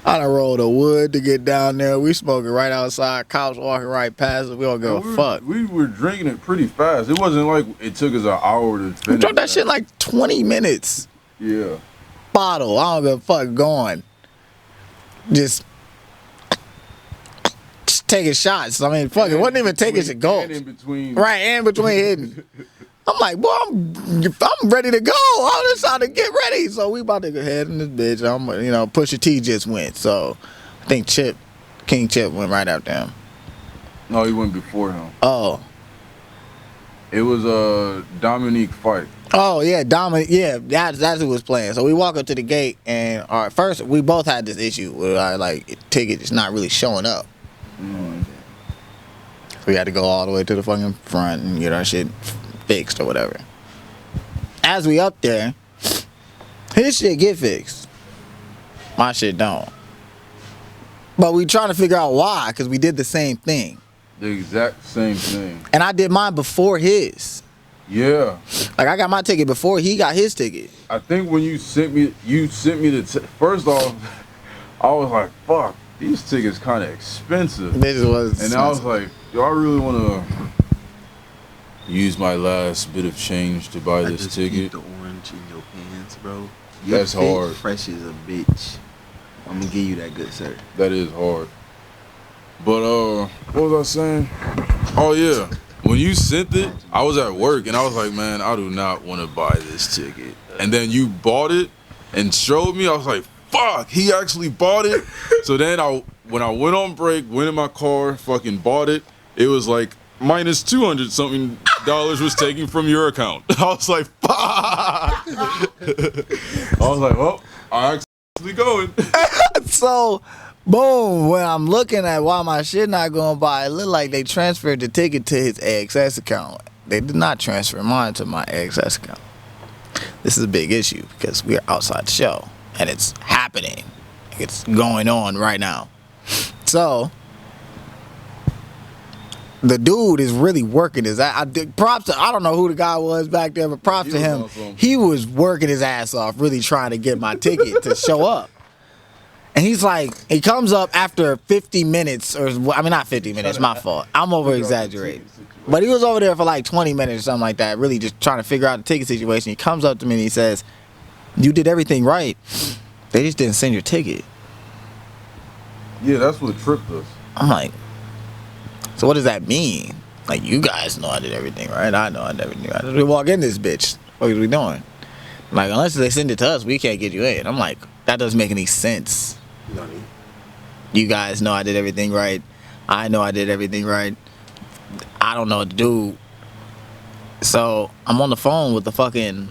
I done rolled a wood to get down there. We smoking right outside. Cops walking right past us. We don't give a fuck. We were drinking it pretty fast. It wasn't like it took us an hour to finish. We drunk that shit in like 20 minutes. Yeah. Bottle. I don't give a fuck going. Just taking shots. I mean, fuck, it wasn't even taking shit gulps. In between. Right, and between hitting. I'm like, boy, I'm ready to go. I'm just trying to get ready. So we about to go ahead in this bitch. Pusha T just went. So I think King Chip went right after him. No, he went before him. Oh. It was a Dominique fight. Oh yeah, Dominic. Yeah, that's who was playing. So we walk up to the gate, and first we both had this issue with our ticket is not really showing up. So we had to go all the way to the fucking front and get our shit fixed or whatever. As we up there, his shit get fixed. My shit don't. But we trying to figure out why, because we did the same thing. The exact same thing. And I did mine before his. Yeah. Like, I got my ticket before he got his ticket. I think when you sent me the first off, I was like, fuck, these tickets kind of expensive. This was And I was like, yo, I really want to use my last bit of change to buy this ticket. The orange in your pants, bro. That's hard. Fresh as a bitch. I'm gonna give you that, good sir. That is hard. But what was I saying? Oh yeah, when you sent it, I was at work and I was like, man, I do not want to buy this ticket. And then you bought it and showed me. I was like, fuck, he actually bought it. So then when I went on break, went in my car, fucking bought it. It was like minus $200 something was taken from your account. I was like, fuck. I was like, well, I actually going. So, boom, when I'm looking at why my shit not going by, it looked like they transferred the ticket to his AXS account. They did not transfer mine to my AXS account. This is a big issue because we are outside the show and it's happening. It's going on right now. So, the dude is really working his ass. Props to, I don't know who the guy was back there, but props to him. Awesome. He was working his ass off, really trying to get my ticket to show up. And he's like, he comes up after 50 minutes, or I mean, not 50 minutes, my fault. I'm over exaggerating. But he was over there for like 20 minutes or something like that, really just trying to figure out the ticket situation. He comes up to me and he says, you did everything right. They just didn't send your ticket. Yeah, that's what tripped us. I'm like, so what does that mean? Like, you guys know I did everything right. I know I did everything right. We walk in this bitch. What are we doing? Like, unless they send it to us, we can't get you in. I'm like, that doesn't make any sense. You guys know I did everything right. I know I did everything right. I don't know what to do. So I'm on the phone with the fucking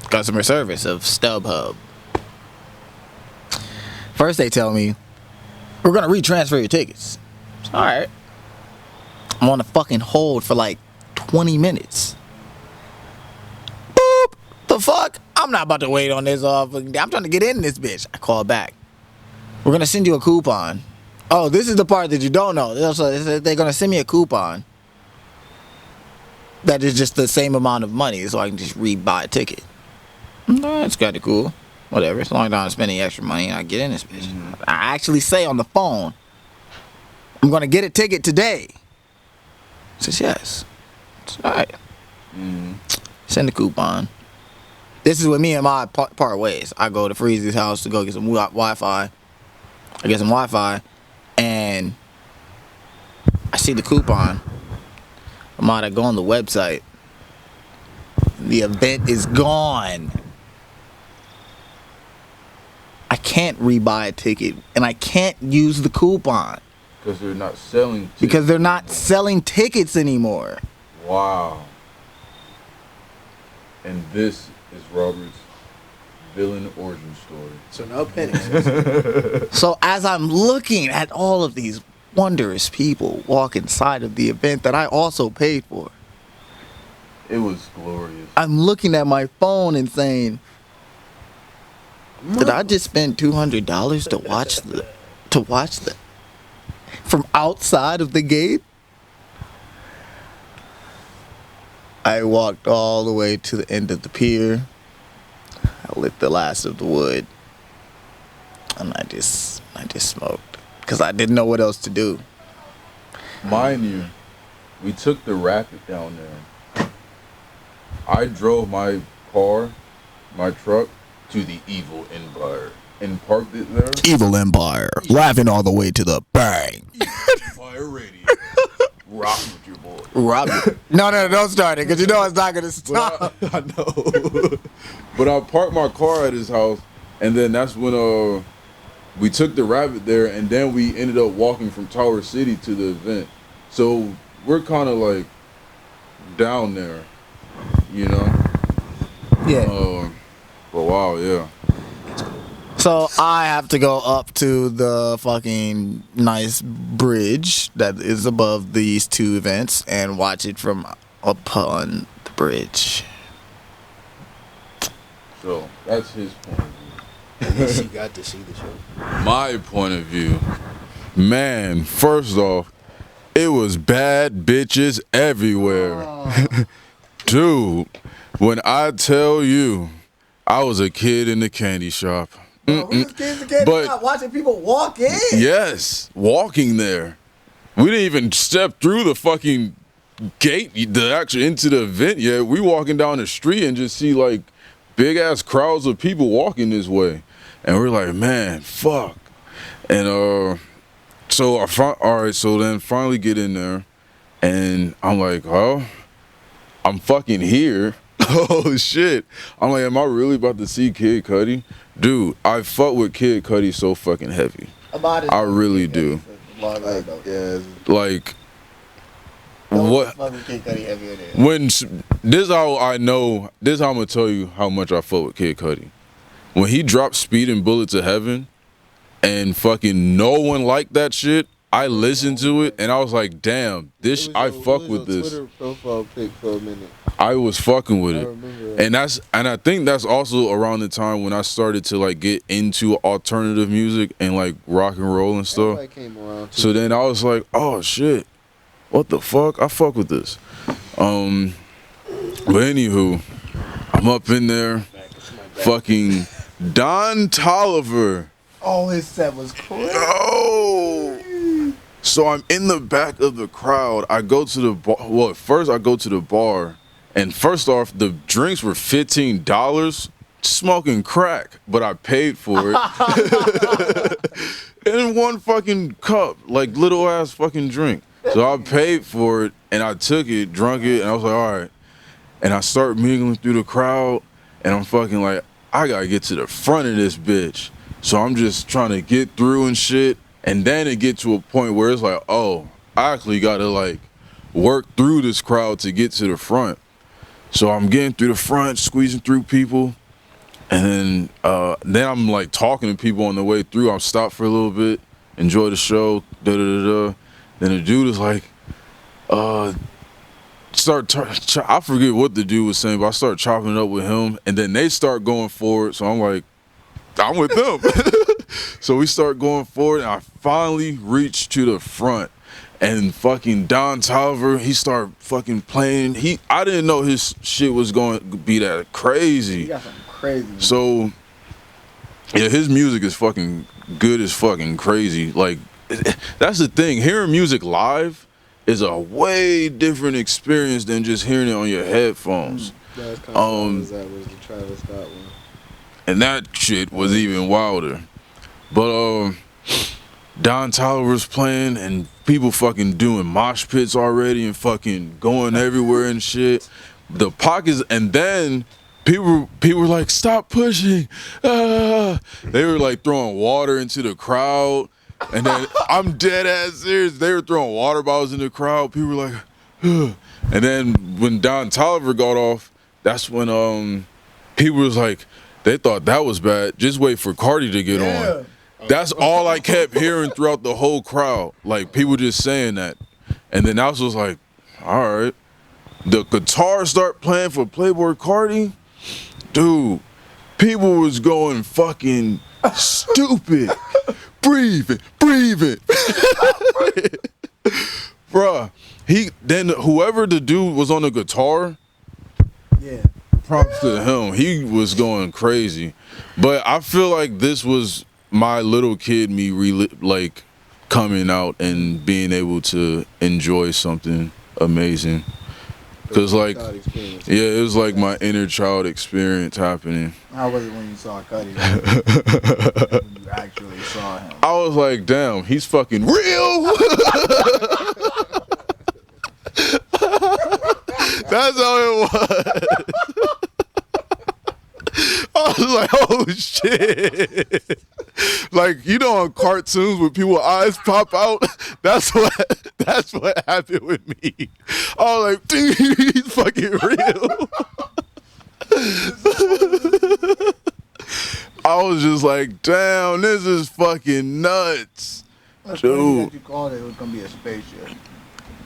customer service of StubHub. First they tell me, we're gonna retransfer your tickets. All right. I'm on a fucking hold for like 20 minutes. Boop. The fuck? I'm not about to wait on this off. I'm trying to get in this bitch. I call back. We're going to send you a coupon. Oh, this is the part that you don't know. They're going to send me a coupon that is just the same amount of money so I can just rebuy a ticket. That's kind of cool. Whatever. As long as I'm not spending extra money, I get in this bitch. Mm-hmm. I actually say on the phone, I'm going to get a ticket today. He says, yes. It's all right. Mm-hmm. Send the coupon. This is with me and my part ways. I go to Freezy's house to go get some Wi-Fi. I get some Wi-Fi, and I see the coupon. I'm out to go on the website. The event is gone. I can't rebuy a ticket, and I can't use the coupon. Because they're not selling tickets. Because they're not selling tickets anymore. Wow. And this is Robert's villain origin story. So no pennies. So as I'm looking at all of these wondrous people walk inside of the event that I also paid for, It was glorious. I'm looking at my phone and saying, did I just spend $200 to watch the from outside of the gate? I walked all the way to the end of the pier. I lit the last of the wood, and I just smoked because I didn't know what else to do. Mind you, we took the rapid down there. I drove my car, my truck, to the Evil Empire and parked it there. Evil Empire, laughing all the way to the bang. Empire Radio. Rock with your boy. Rob. No, don't start it, because you know it's not going to stop. I know. But I parked my car at his house, and then that's when we took the rabbit there, and then we ended up walking from Tower City to the event. So we're kind of like down there, you know? Yeah. But wow, yeah. So I have to go up to the fucking nice bridge that is above these two events and watch it from upon the bridge. So that's his point of view. At least you got to see the show. My point of view, man, first off, it was bad bitches everywhere. Dude, when I tell you, I was a kid in the candy shop. Who's kids in the candy shop watching people walk in? Yes, walking there. We didn't even step through the fucking gate, actually into the event yet. We walking down the street and just see like big ass crowds of people walking this way. And we're like, man, fuck. And so then finally get in there, and I'm like, oh, I'm fucking here. Oh shit. I'm like, am I really about to see Kid Cudi? Dude, I fuck with Kid Cudi so fucking heavy. I really do. Like, what? When this is how I know. This is how I'm gonna tell you how much I fuck with Kid Cudi. When he dropped Speed and Bullet to Heaven, and fucking no one liked that shit, I listened to it and I was like, damn, I fuck with this. Twitter profile pic for a minute. I was fucking with it. I remember that. And I think that's also around the time when I started to like get into alternative music and like rock and roll and stuff. Everybody came around too. So then I was like, oh shit, what the fuck? I fuck with this. But anywho, I'm up in there, fucking Don Toliver. Oh, his set was crazy. Oh. So I'm in the back of the crowd. I go to the bar. Well, first I go to the bar, and first off, the drinks were $15, smoking crack, but I paid for it. In one fucking cup, like little ass fucking drink. So I paid for it, and I took it, drunk it, and I was like, all right. And I start mingling through the crowd, and I'm fucking like, I gotta get to the front of this bitch. So I'm just trying to get through and shit. And then it get to a point where it's like, oh, I actually gotta like work through this crowd to get to the front. So I'm getting through the front, squeezing through people. And then I'm like talking to people on the way through. I'm stopped for a little bit, enjoy the show, da-da-da-da. Then the dude is like, I forget what the dude was saying, but I start chopping it up with him. And then they start going forward. So I'm like, I'm with them. So we start going forward, and I finally reach to the front. And fucking Don Toliver, he started fucking playing. I didn't know his shit was going to be that crazy. He got something crazy. So, yeah, his music is fucking good as fucking crazy. Like, that's the thing. Hearing music live is a way different experience than just hearing it on your headphones. That's kind of that was the Travis Scott one. And that shit was even wilder. But Don Toliver's playing, and people fucking doing mosh pits already and fucking going everywhere and shit. The pockets, and then people were like, stop pushing. Ah. They were like throwing water into the crowd. And then I'm dead ass serious. They were throwing water bottles in the crowd. People were like, ugh. And then when Don Toliver got off, that's when people was like, they thought that was bad. Just wait for Cardi to get on. That's all I kept hearing throughout the whole crowd. Like, people just saying that. And then I was just like, all right. The guitar start playing for Playboy Cardi. Dude, people was going fucking stupid. Breathe it. Bruh, whoever the dude was on the guitar, Yeah. props to him. He was going crazy. But I feel like this was my little kid me like coming out and being able to enjoy something amazing. Cause like, yeah, it was like my inner child experience happening. How was it when you saw Cudi? When you actually saw him? I was like, damn, he's fucking real. That's how it was. I was like, oh shit. Like, you know, on cartoons when people's eyes pop out, that's what happened with me. I was like, dude, he's fucking real. I was just like, damn, this is fucking nuts. That's dude. that you called it was gonna be a spaceship.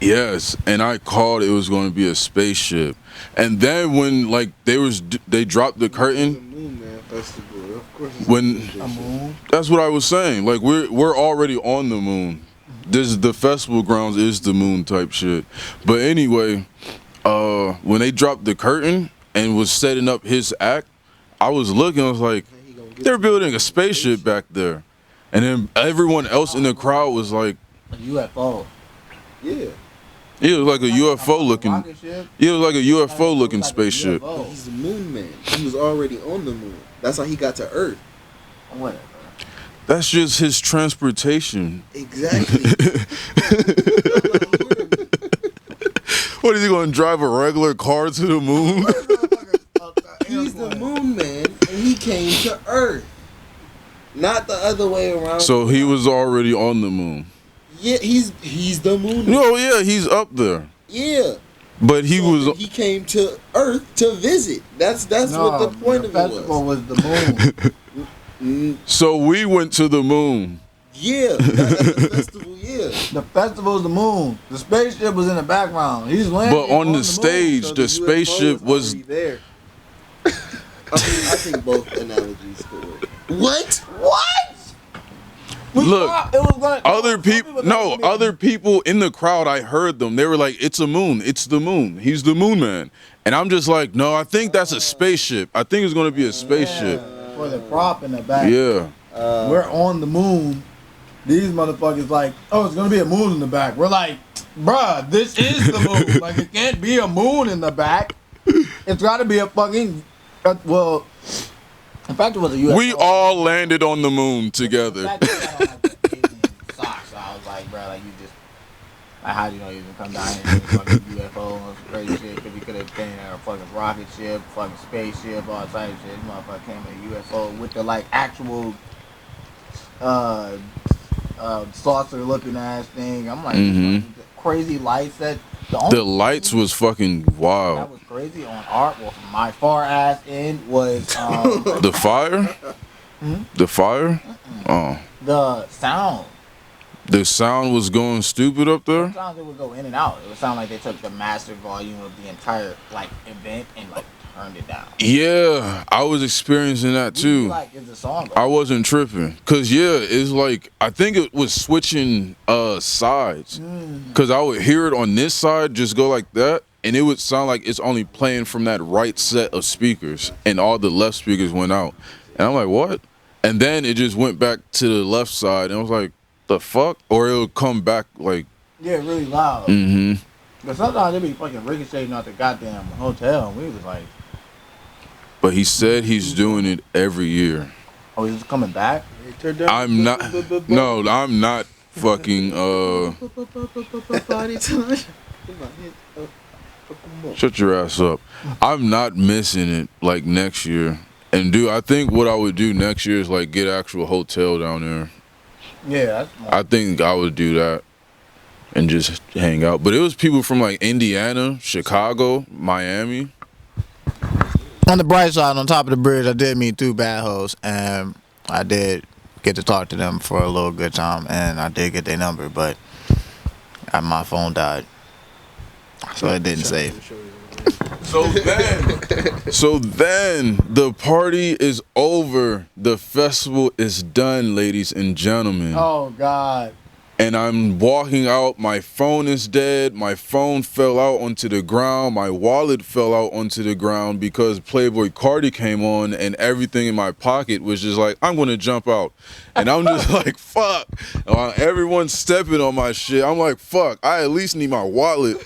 Yes, and I called it was going to be a spaceship. And then when like they dropped the curtain. Moon Man Festival. Of course it's When A moon. that's what I was saying. Like we're already on the moon. This is the festival grounds is the moon type shit. But anyway, when they dropped the curtain and was setting up his act, I was looking. I was like, they're building a spaceship back there, and then everyone else in the crowd was like, A UFO. Yeah. it was like a UFO looking. Rocket ship. It was like a UFO looking Like a spaceship. UFO. He's the Moon Man. He was already on the moon. That's how he got to Earth. Whatever. That's just his transportation. Exactly. What is he going to drive a regular car to the moon? He's the Moon Man, and he came to Earth. Not the other way around. So he was already on the moon. Yeah, he's the Moon Man. No, yeah, he's up there. Yeah. But he was. He came to Earth to visit. That's what the point of it festival was. was the moon. So we went to the moon. Yeah, that's the festival. Yeah. The festival was the moon. The spaceship was in the background. He's landing. But on the moon. stage, So the UFO spaceship was. already there. I think both analogies could work. What? What? We Look, thought it was gonna, Other some people, thought no, it was gonna be- other people in the crowd, I heard them. They were like, it's a moon. It's the moon. He's the moon man. And I'm just like, no, I think that's a spaceship. I think it's going to be a spaceship. for the prop in the back. Yeah. We're on the moon. These motherfuckers like, oh, it's gonna be a moon in the back. We're like, bruh, this is the moon. Like, it can't be a moon in the back. It's gotta be a fucking, well, in fact, it was a UFO. We all landed on the moon together. In fact, it was on, like, the Asian socks. So I was like, bruh, like, you just, like, how do you know you can come down here and fucking UFO and some crazy shit? Because he could have been in a fucking rocket ship, fucking spaceship, all type of shit. This motherfucker came in a UFO with the, like, actual, saucer looking ass thing. I'm like, crazy lights that The lights was fucking that wild. was crazy on art. Well, from my far ass end was The fire? The fire? Oh. the sound. The sound was going stupid up there? Sometimes it would go in and out. It would sound like they took the master volume of the entire like event and like turned it down. Yeah, I was experiencing that You'd be too. like, is the song? I wasn't tripping. Cause yeah, it's like I think it was switching sides. Cause I would hear it on this side just go like that, and it would sound like it's only playing from that right set of speakers, and all the left speakers went out. And I'm like, what? And then it just went back to the left side, and I was like, the fuck? Or it would come back like Yeah, really loud. But sometimes they be fucking ricocheting out the goddamn hotel, and we was like, but he said he's doing it every year. oh, he's coming back? I'm not no, I'm not fucking Party time. shut your ass up. I'm not missing it like next year. And dude, I think what I would do next year is like get actual hotel down there. Yeah, that's more. I think I would do that and just hang out. But it was people from like Indiana, Chicago, Miami. On the bright side, on top of the bridge, I did meet two bad hoes, and I did get to talk to them for a little good time, and I did get their number, but my phone died, so it didn't save. So then the party is over. The festival is done, ladies and gentlemen. Oh God! And I'm walking out. My phone is dead. My phone fell out onto the ground. My wallet fell out onto the ground because Playboy Cudi came on, and everything in my pocket was just like, I'm gonna jump out. And I'm just like, fuck. Everyone's stepping on my shit. I'm like, fuck. I at least need my wallet.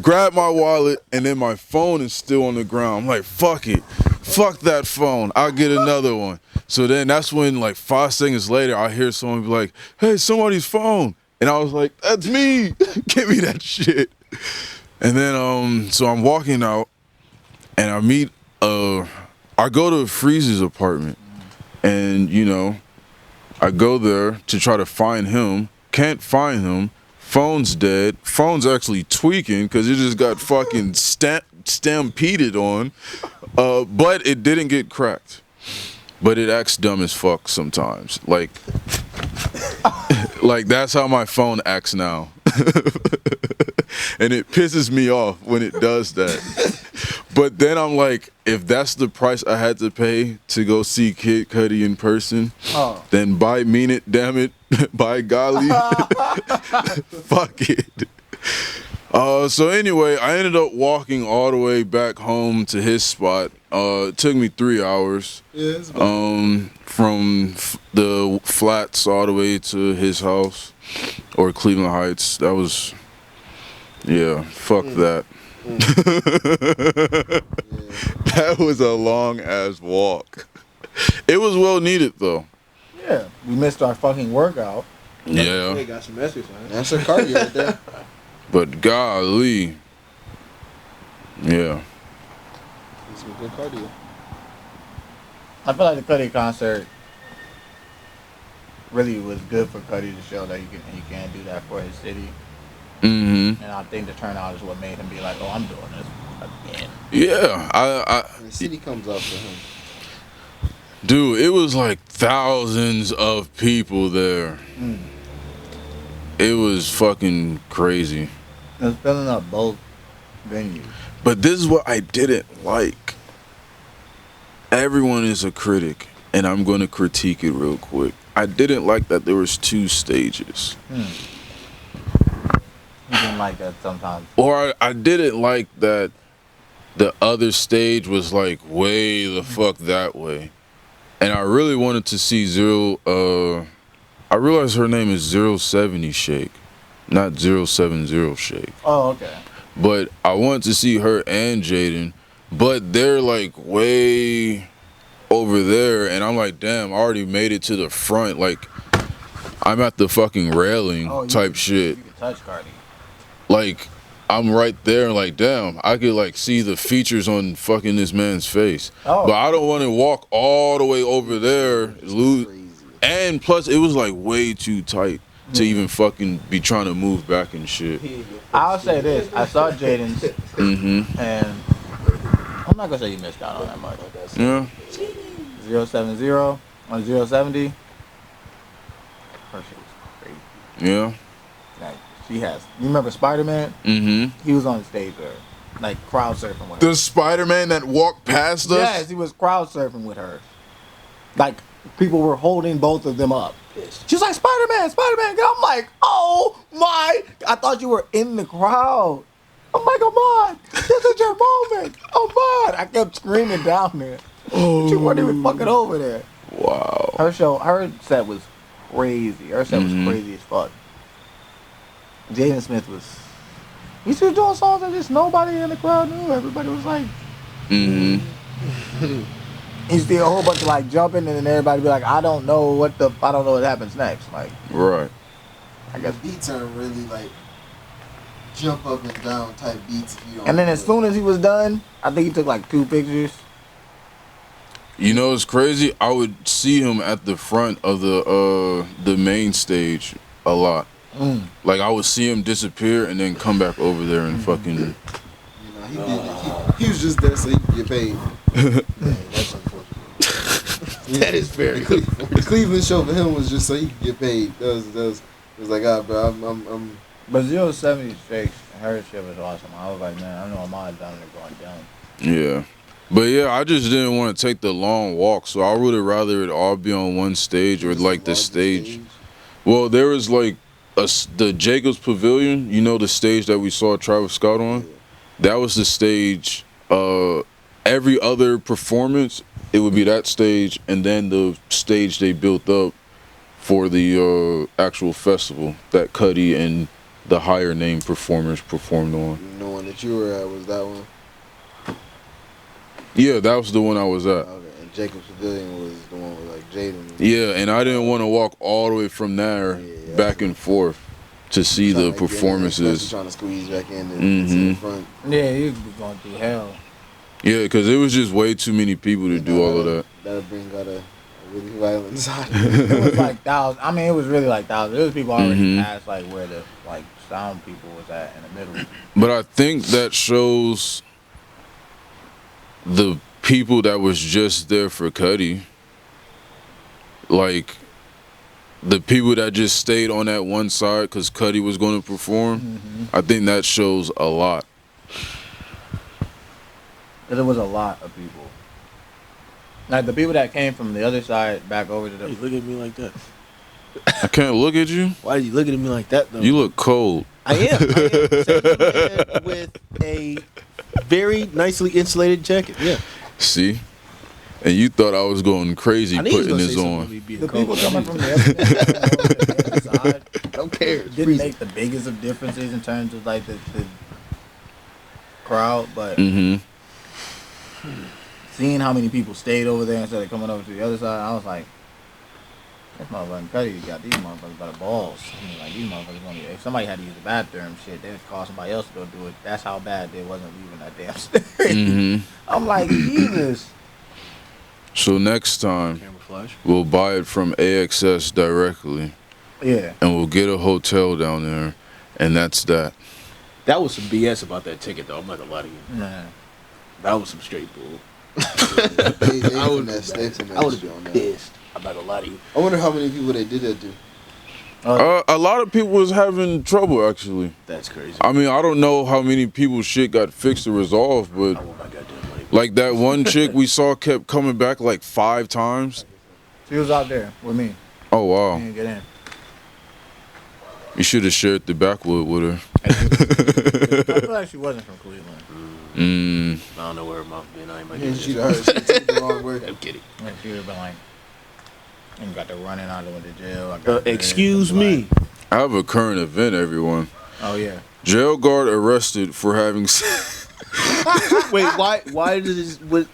Grab my wallet, and then my phone is still on the ground. I'm like, fuck it. Fuck that phone. I'll get another one. So then that's when, like 5 seconds later, I hear someone be like, hey, somebody's phone. And I was like, that's me. Give me that shit. And then, so I'm walking out, and I meet, I go to Freeze's apartment. And, you know, I go there to try to find him. Can't find him. Phone's dead. Phone's actually tweaking because it just got fucking stampeded on. But it didn't get cracked. But it acts dumb as fuck sometimes. Like that's how my phone acts now. And it pisses me off when it does that. But then I'm like, if that's the price I had to pay to go see Kid Cudi in person, then mean it, damn it, by golly, fuck it. So anyway, I ended up walking all the way back home to his spot. It took me 3 hours. From the flats all the way to his house, or Cleveland Heights. That was, fuck that. That was a long ass walk. It was well needed though. Yeah, we missed our fucking workout. Yeah. They got some exercise. That's a cardio right there. But golly. Yeah. It's some good cardio. I feel like the Cudi concert really was good for Cudi to show that he can do that for his city. Mm-hmm. And I think the turnout is what made him be like, oh, I'm doing this again. Yeah. The city comes up for him. Dude, it was like thousands of people there. It was fucking crazy. It was filling up both venues. But this is what I didn't like. Everyone is a critic, and I'm going to critique it real quick. I didn't like that there was 2 stages. You didn't like that sometimes. Or I didn't like that the other stage was like way the fuck that way. And I really wanted to see I realized her name is 070 Shake, not 070 Shake. Oh, okay. But I wanted to see her and Jaden, but they're like way over there, and I'm like, damn, I already made it to the front. Like, I'm at the fucking railing type shit. You can touch Cardi. Like, I'm right there, like, damn, I could like see the features on fucking this man's face. But I don't want to walk all the way over there, and plus it was like way too tight to even fucking be trying to move back and shit. I'll say this: I saw Jaden's, and I'm not gonna say you missed out on that much. Yeah. 070 on 070. Her shit was crazy. Yeah. Like she has. You remember Spider-Man? He was on the stage there, like crowd surfing with her. The Spider-Man that walked past us? Yes, he was crowd surfing with her. Like people were holding both of them up. She was like, Spider-Man, Spider-Man. And I'm like, oh my! I thought you were in the crowd. I'm like, come on, this is your moment. Come on! I kept screaming down there. But you weren't even fucking over there. Wow. Her set was crazy. Her set was crazy as fuck. Jaden Smith was. He was doing songs that just nobody in the crowd knew. Everybody was like. He did a whole bunch of like jumping, and then everybody be like, I don't know what happens next. Like. Right. I guess beats aren't really like jump up and down type beats. If you don't. And then as soon as he was done, I think he took like 2 pictures. You know, it's crazy. I would see him at the front of the main stage a lot. Like I would see him disappear and then come back over there and fucking. You know, he was just there so he could get paid. That's unfortunate. That is very good. The Cleveland show for him was just so he could get paid. It was like, bro, I'm. But 070 Shakes, her shit was awesome. I was like, man, I know I'm down there going down. Yeah. But yeah, I just didn't want to take the long walk, so I would have rather it all be on one stage or like the stage. Well, there was like the Jacobs Pavilion, you know, the stage that we saw Travis Scott on. That was the stage. Every other performance, it would be that stage, and then the stage they built up for the actual festival that Cudi and the higher name performers performed on. The one that you were at was that one. Yeah, that was the one I was at. Okay, and Jacob's Pavilion was the one with like Jaden. Yeah, and I didn't want to walk all the way from there back and forth to see the performances. Trying to squeeze back in and see the front. Yeah, he was going through hell. Yeah, because it was just way too many people to do all of that. That'll bring out a really violent side. It was like thousands. I mean, it was really like thousands. There was people already past like where the like sound people was at in the middle. But I think that shows the people that was just there for Cudi, like the people that just stayed on that one side because Cudi was going to perform, I think that shows a lot. Because there was a lot of people. Like the people that came from the other side back over to Why you the. look at me like that? I can't look at you. Why are you looking at me like that though? You look cold. I am. Second man with a very nicely insulated jacket. Yeah. See? And you thought I was going crazy I knew you was putting gonna this say something on. about me being The cold. people coming from the other side Don't care. It's didn't freezing. make the biggest of differences in terms of like the crowd, but Mm-hmm. seeing how many people stayed over there instead of coming over to the other side, I was like, this motherfucking Cudi got these motherfuckers by the balls. I mean, like these motherfuckers gonna if somebody had to use the bathroom, shit, they would call somebody else to go do it. That's how bad they wasn't leaving that damn stage. Mm-hmm. I'm like, Jesus. So next time, Camera flash. we'll buy it from AXS directly, Yeah. and we'll get a hotel down there, and that's that. That was some BS about that ticket though. I'm not gonna lie to you. Nah. That was some straight bull. They I would finessed I would have you on been that. pissed. I'm not gonna lie to you. I wonder how many people they did that to. A lot of people was having trouble, actually. That's crazy. I mean, I don't know how many people's shit got fixed or resolved, I but want my goddamn money. like that one chick we saw kept coming back like 5 times. She was out there with me. Oh, wow. She didn't get in. You should have shared the backwood with her. I feel like she wasn't from Cleveland. Mm. I don't know where her mouth been. I ain't my Yeah, she heard. She took it the wrong way. I'm kidding. Like, she would have been like, and got to running out of went to jail. I got Excuse this, me. I have a current event, everyone. Oh, yeah. Jail guard arrested for having. Wait, why? Why did this? What?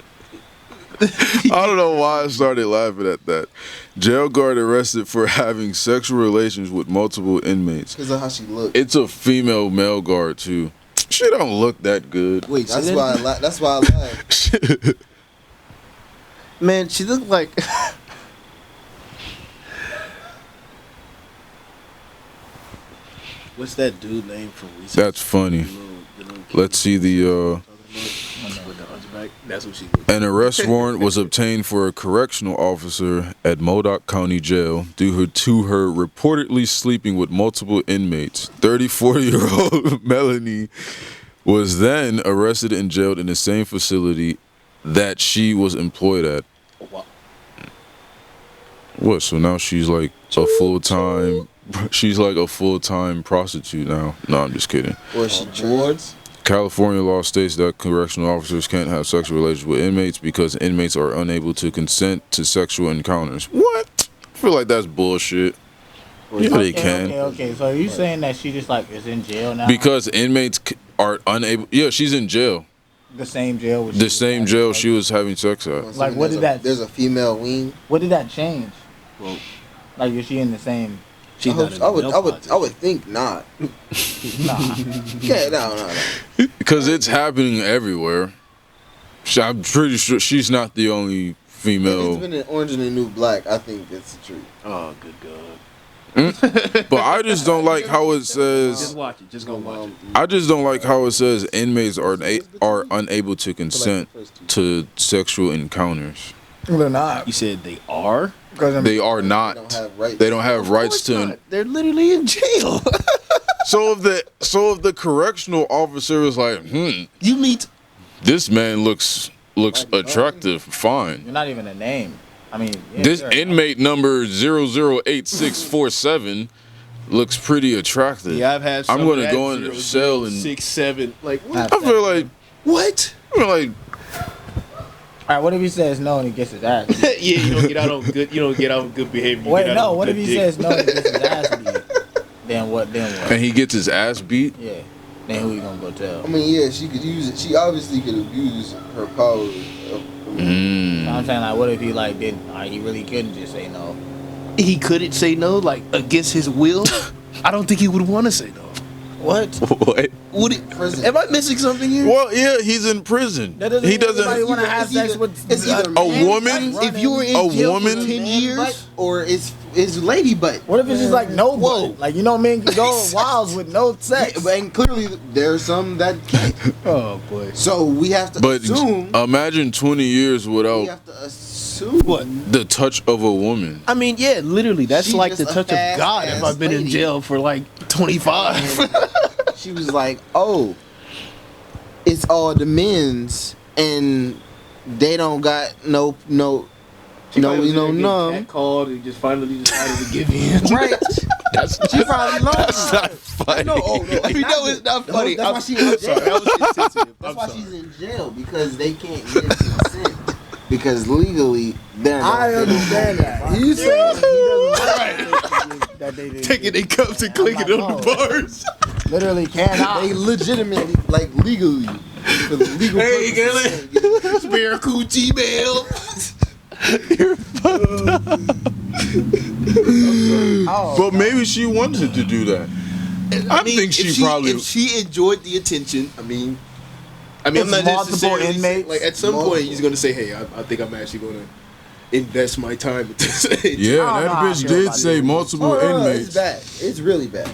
I don't know why I started laughing at that. Jail guard arrested for having sexual relations with multiple inmates. Because of how she looked. It's a female male guard too. She don't look that good. Wait, That's so why. That's why I laughed. man, she looked like. What's that dude name from Recess? That's funny. The little kid Let's see the. with the hunchback. That's what she looked. An arrest warrant was obtained for a correctional officer at Modoc County Jail due to her reportedly sleeping with multiple inmates. 34-year-old Melanie was then arrested and jailed in the same facility that she was employed at. Wow. What? So now she's like a full-time. She's like a full-time prostitute now. No, I'm just kidding. Or she trans. California law states that correctional officers can't have sexual relations with inmates because inmates are unable to consent to sexual encounters. What? I feel like that's bullshit. Yeah, they can. Okay. So are you saying that she just like is in jail now? Because inmates are unable. Yeah, she's in jail. the same jail. The same jail she was having sex at. Like, what did that? There's a female wing. What did that change? Well, Like, is she in the same? she's not in the I would think not. Nah. Yeah, no. Because it's happening everywhere. I'm pretty sure she's not the only It's female. been in Orange and the New Black. I think that's the truth. Oh, good God. But I just don't like how it says. Just watch it. Just go watch it. I just don't like how it says inmates are unable to consent to sexual encounters. They're not. You said they are? Because They are They don't not. have rights. They don't have rights to. Not. They're literally in jail. So if the correctional officer is like, You meet. this man looks attractive, fine. you're not even a name. I mean, yeah, This sure. inmate number 008647 looks pretty attractive. Yeah, I've had. I'm gonna go into the cell and 6, 7. Like what? I feel like What? All right, what if he says no and he gets his ass beat? Yeah, you don't get out on good. You don't get out on good behavior. You Wait, get out no. on What if good he dick. says no and he gets his ass beat? Then what? Then what? and he gets his ass beat. Yeah. Then who you gonna go tell? I mean, yeah, she could use it. She obviously could abuse her power. I'm saying, like, what if he like didn't? He really couldn't just say no. He couldn't say no, like against his will. I don't think he would want to say no. What? What? Would it? Prison. Am I missing something here? Well, yeah, he's in prison. That doesn't He mean everybody doesn't. want to have It's sex either- with it's either A man woman? butt If you were in A jail woman? for 10 man years, butt, or it's lady butt. What if it's just like no Whoa. butt? Like, you know, men can go wild with no Yeah, sex. and clearly there's some that can't. oh boy. So we have to But assume. imagine 20 years We without. have to assume too. What? The touch of a woman. I mean, yeah, literally, that's She like the just a touch of fast God. If ass I've been in lady. jail for like 25. She was like, "Oh, it's all the men's, and they don't got no, none." Called and just finally decided to give in. Right? She probably lost. That's not funny. No, it's not funny. That's why she in jail. That was insensitive. That's why she's in jail, because they can't give consent. Because legally, they're not. I understand that. He's saying he doesn't like that they didn't Taking their cups and clicking I'm on like, the bars. Literally cannot. They legitimately, like legally, for the legal Hey, purposes. Gilly. Spare coochie mail. Oh, But maybe she wanted to do that. I think she probably. If she enjoyed the attention, I mean, I'm It's not multiple necessarily inmates. like at some point he's gonna say, "Hey, I think I'm actually gonna invest my time with this." Yeah, I don't that know how I bitch feel did about say it. multiple It's inmates. bad. It's really bad.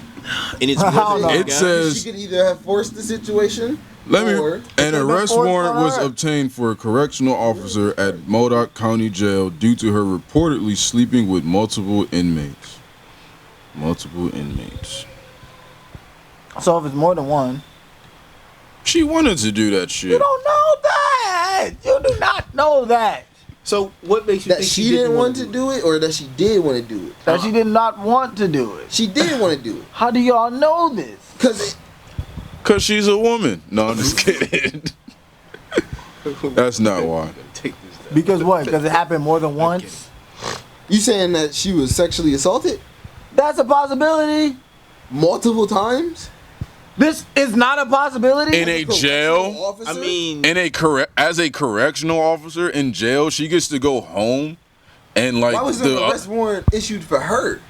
and it's I don't know. It says She could either have forced the situation, or an been arrest forced warrant for was her. obtained for a correctional officer at Modoc County Jail due to her reportedly sleeping with multiple inmates. Multiple inmates. so if it's more than one, She wanted to do that you shit. don't know that. You do not know that. So what makes you that think she didn't want to do it, or that she did want to do it. That she did not want to do it. She did want to do it How do y'all know this? because Cause she's a woman. No, I'm just kidding. That's not why. Take this down. Because what? Because it happened more than once? you saying that she was sexually assaulted That's a possibility. multiple times This is not a possibility. In a jail, officer? I mean, as a correctional officer in jail, she gets to go home and like why was an arrest warrant issued for her?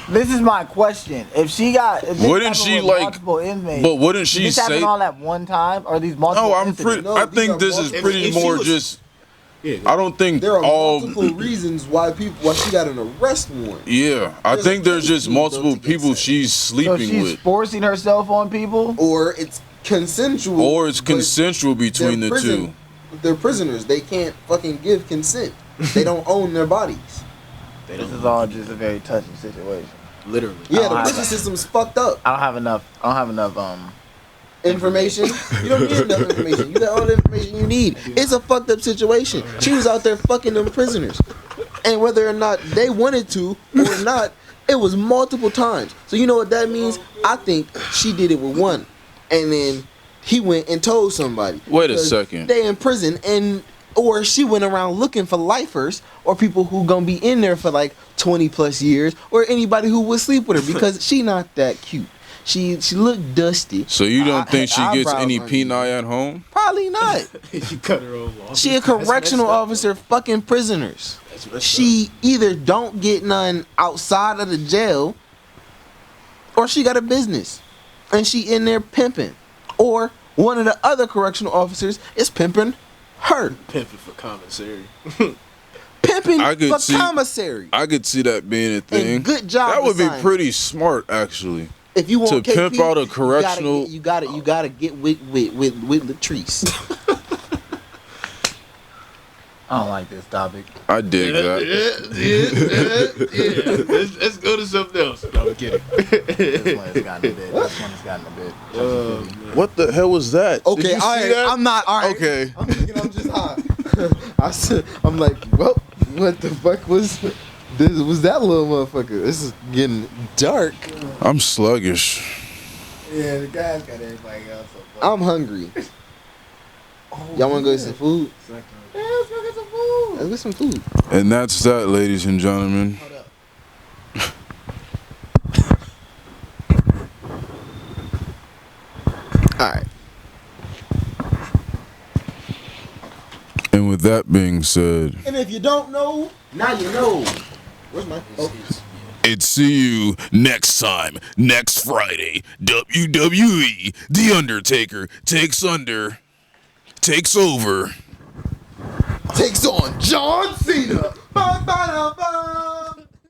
This is my question. If she got, if this Wouldn't happened she, with like- multiple inmates, but wouldn't did she this happen say? all at one time, or these multiple? No, I'm incidents? pretty. No, I these think are this is multiple- pretty if she more was- just. yeah. I don't think There are all. multiple reasons why she got an arrest warrant. Yeah, I There's think a there's just case though multiple to get people set. she's So sleeping she's with, forcing herself on people. Or it's consensual. or it's but consensual between the they're two. They're prisoners. They can't fucking give consent. They don't own their bodies. This is all just a very touchy situation. literally. Yeah, Oh, the I prison got- system's fucked up. I don't have enough. Information. You don't need enough information. You got all the information you need. It's a fucked up situation. She was out there fucking them prisoners. And whether or not they wanted to or not, it was multiple times. So you know what that means? I think she did it with one. And then he went and told somebody. Wait a Because second. They in prison, and or she went around looking for lifers or people who gonna be in there for like 20 plus years, or anybody who would sleep with her, because she not that cute. She looked dusty. So you don't think she gets Eyebrows any uneven. peni at home? Probably not. You cut her off. She a correctional officer fucking prisoners. She either don't get none outside of the jail, or she got a business and she in there pimping, or one of the other correctional officers is pimping her. Pimping for commissary. Pimping I could for see- commissary. I could see that being a thing. And good job. That would be assignment. pretty smart, actually. If you want to pimp KP, out a correctional- you gotta get with Latrice. I don't like this topic. I dig that. Let's go to something else. No, I'm kidding. This one has gotten a bit. This one has gotten a bit. What the hell was that? Did Okay, you see all right. that? I'm not all right. Okay. I'm thinking I'm just high. I'm like, well, what the fuck was this? Was that little motherfucker? This is getting dark. I'm sluggish. Yeah, the guy's got everybody else. I'm hungry. Y'all wanna go get some food? Yeah, let's go get some food. Let's get some food. And that's that, ladies and gentlemen. All right. And with that being said, And if you don't know, now you know. Where's my? Oh. it's see you next time, next Friday. WWE, The Undertaker takes over. Takes on John Cena. Ba, ba, da, ba.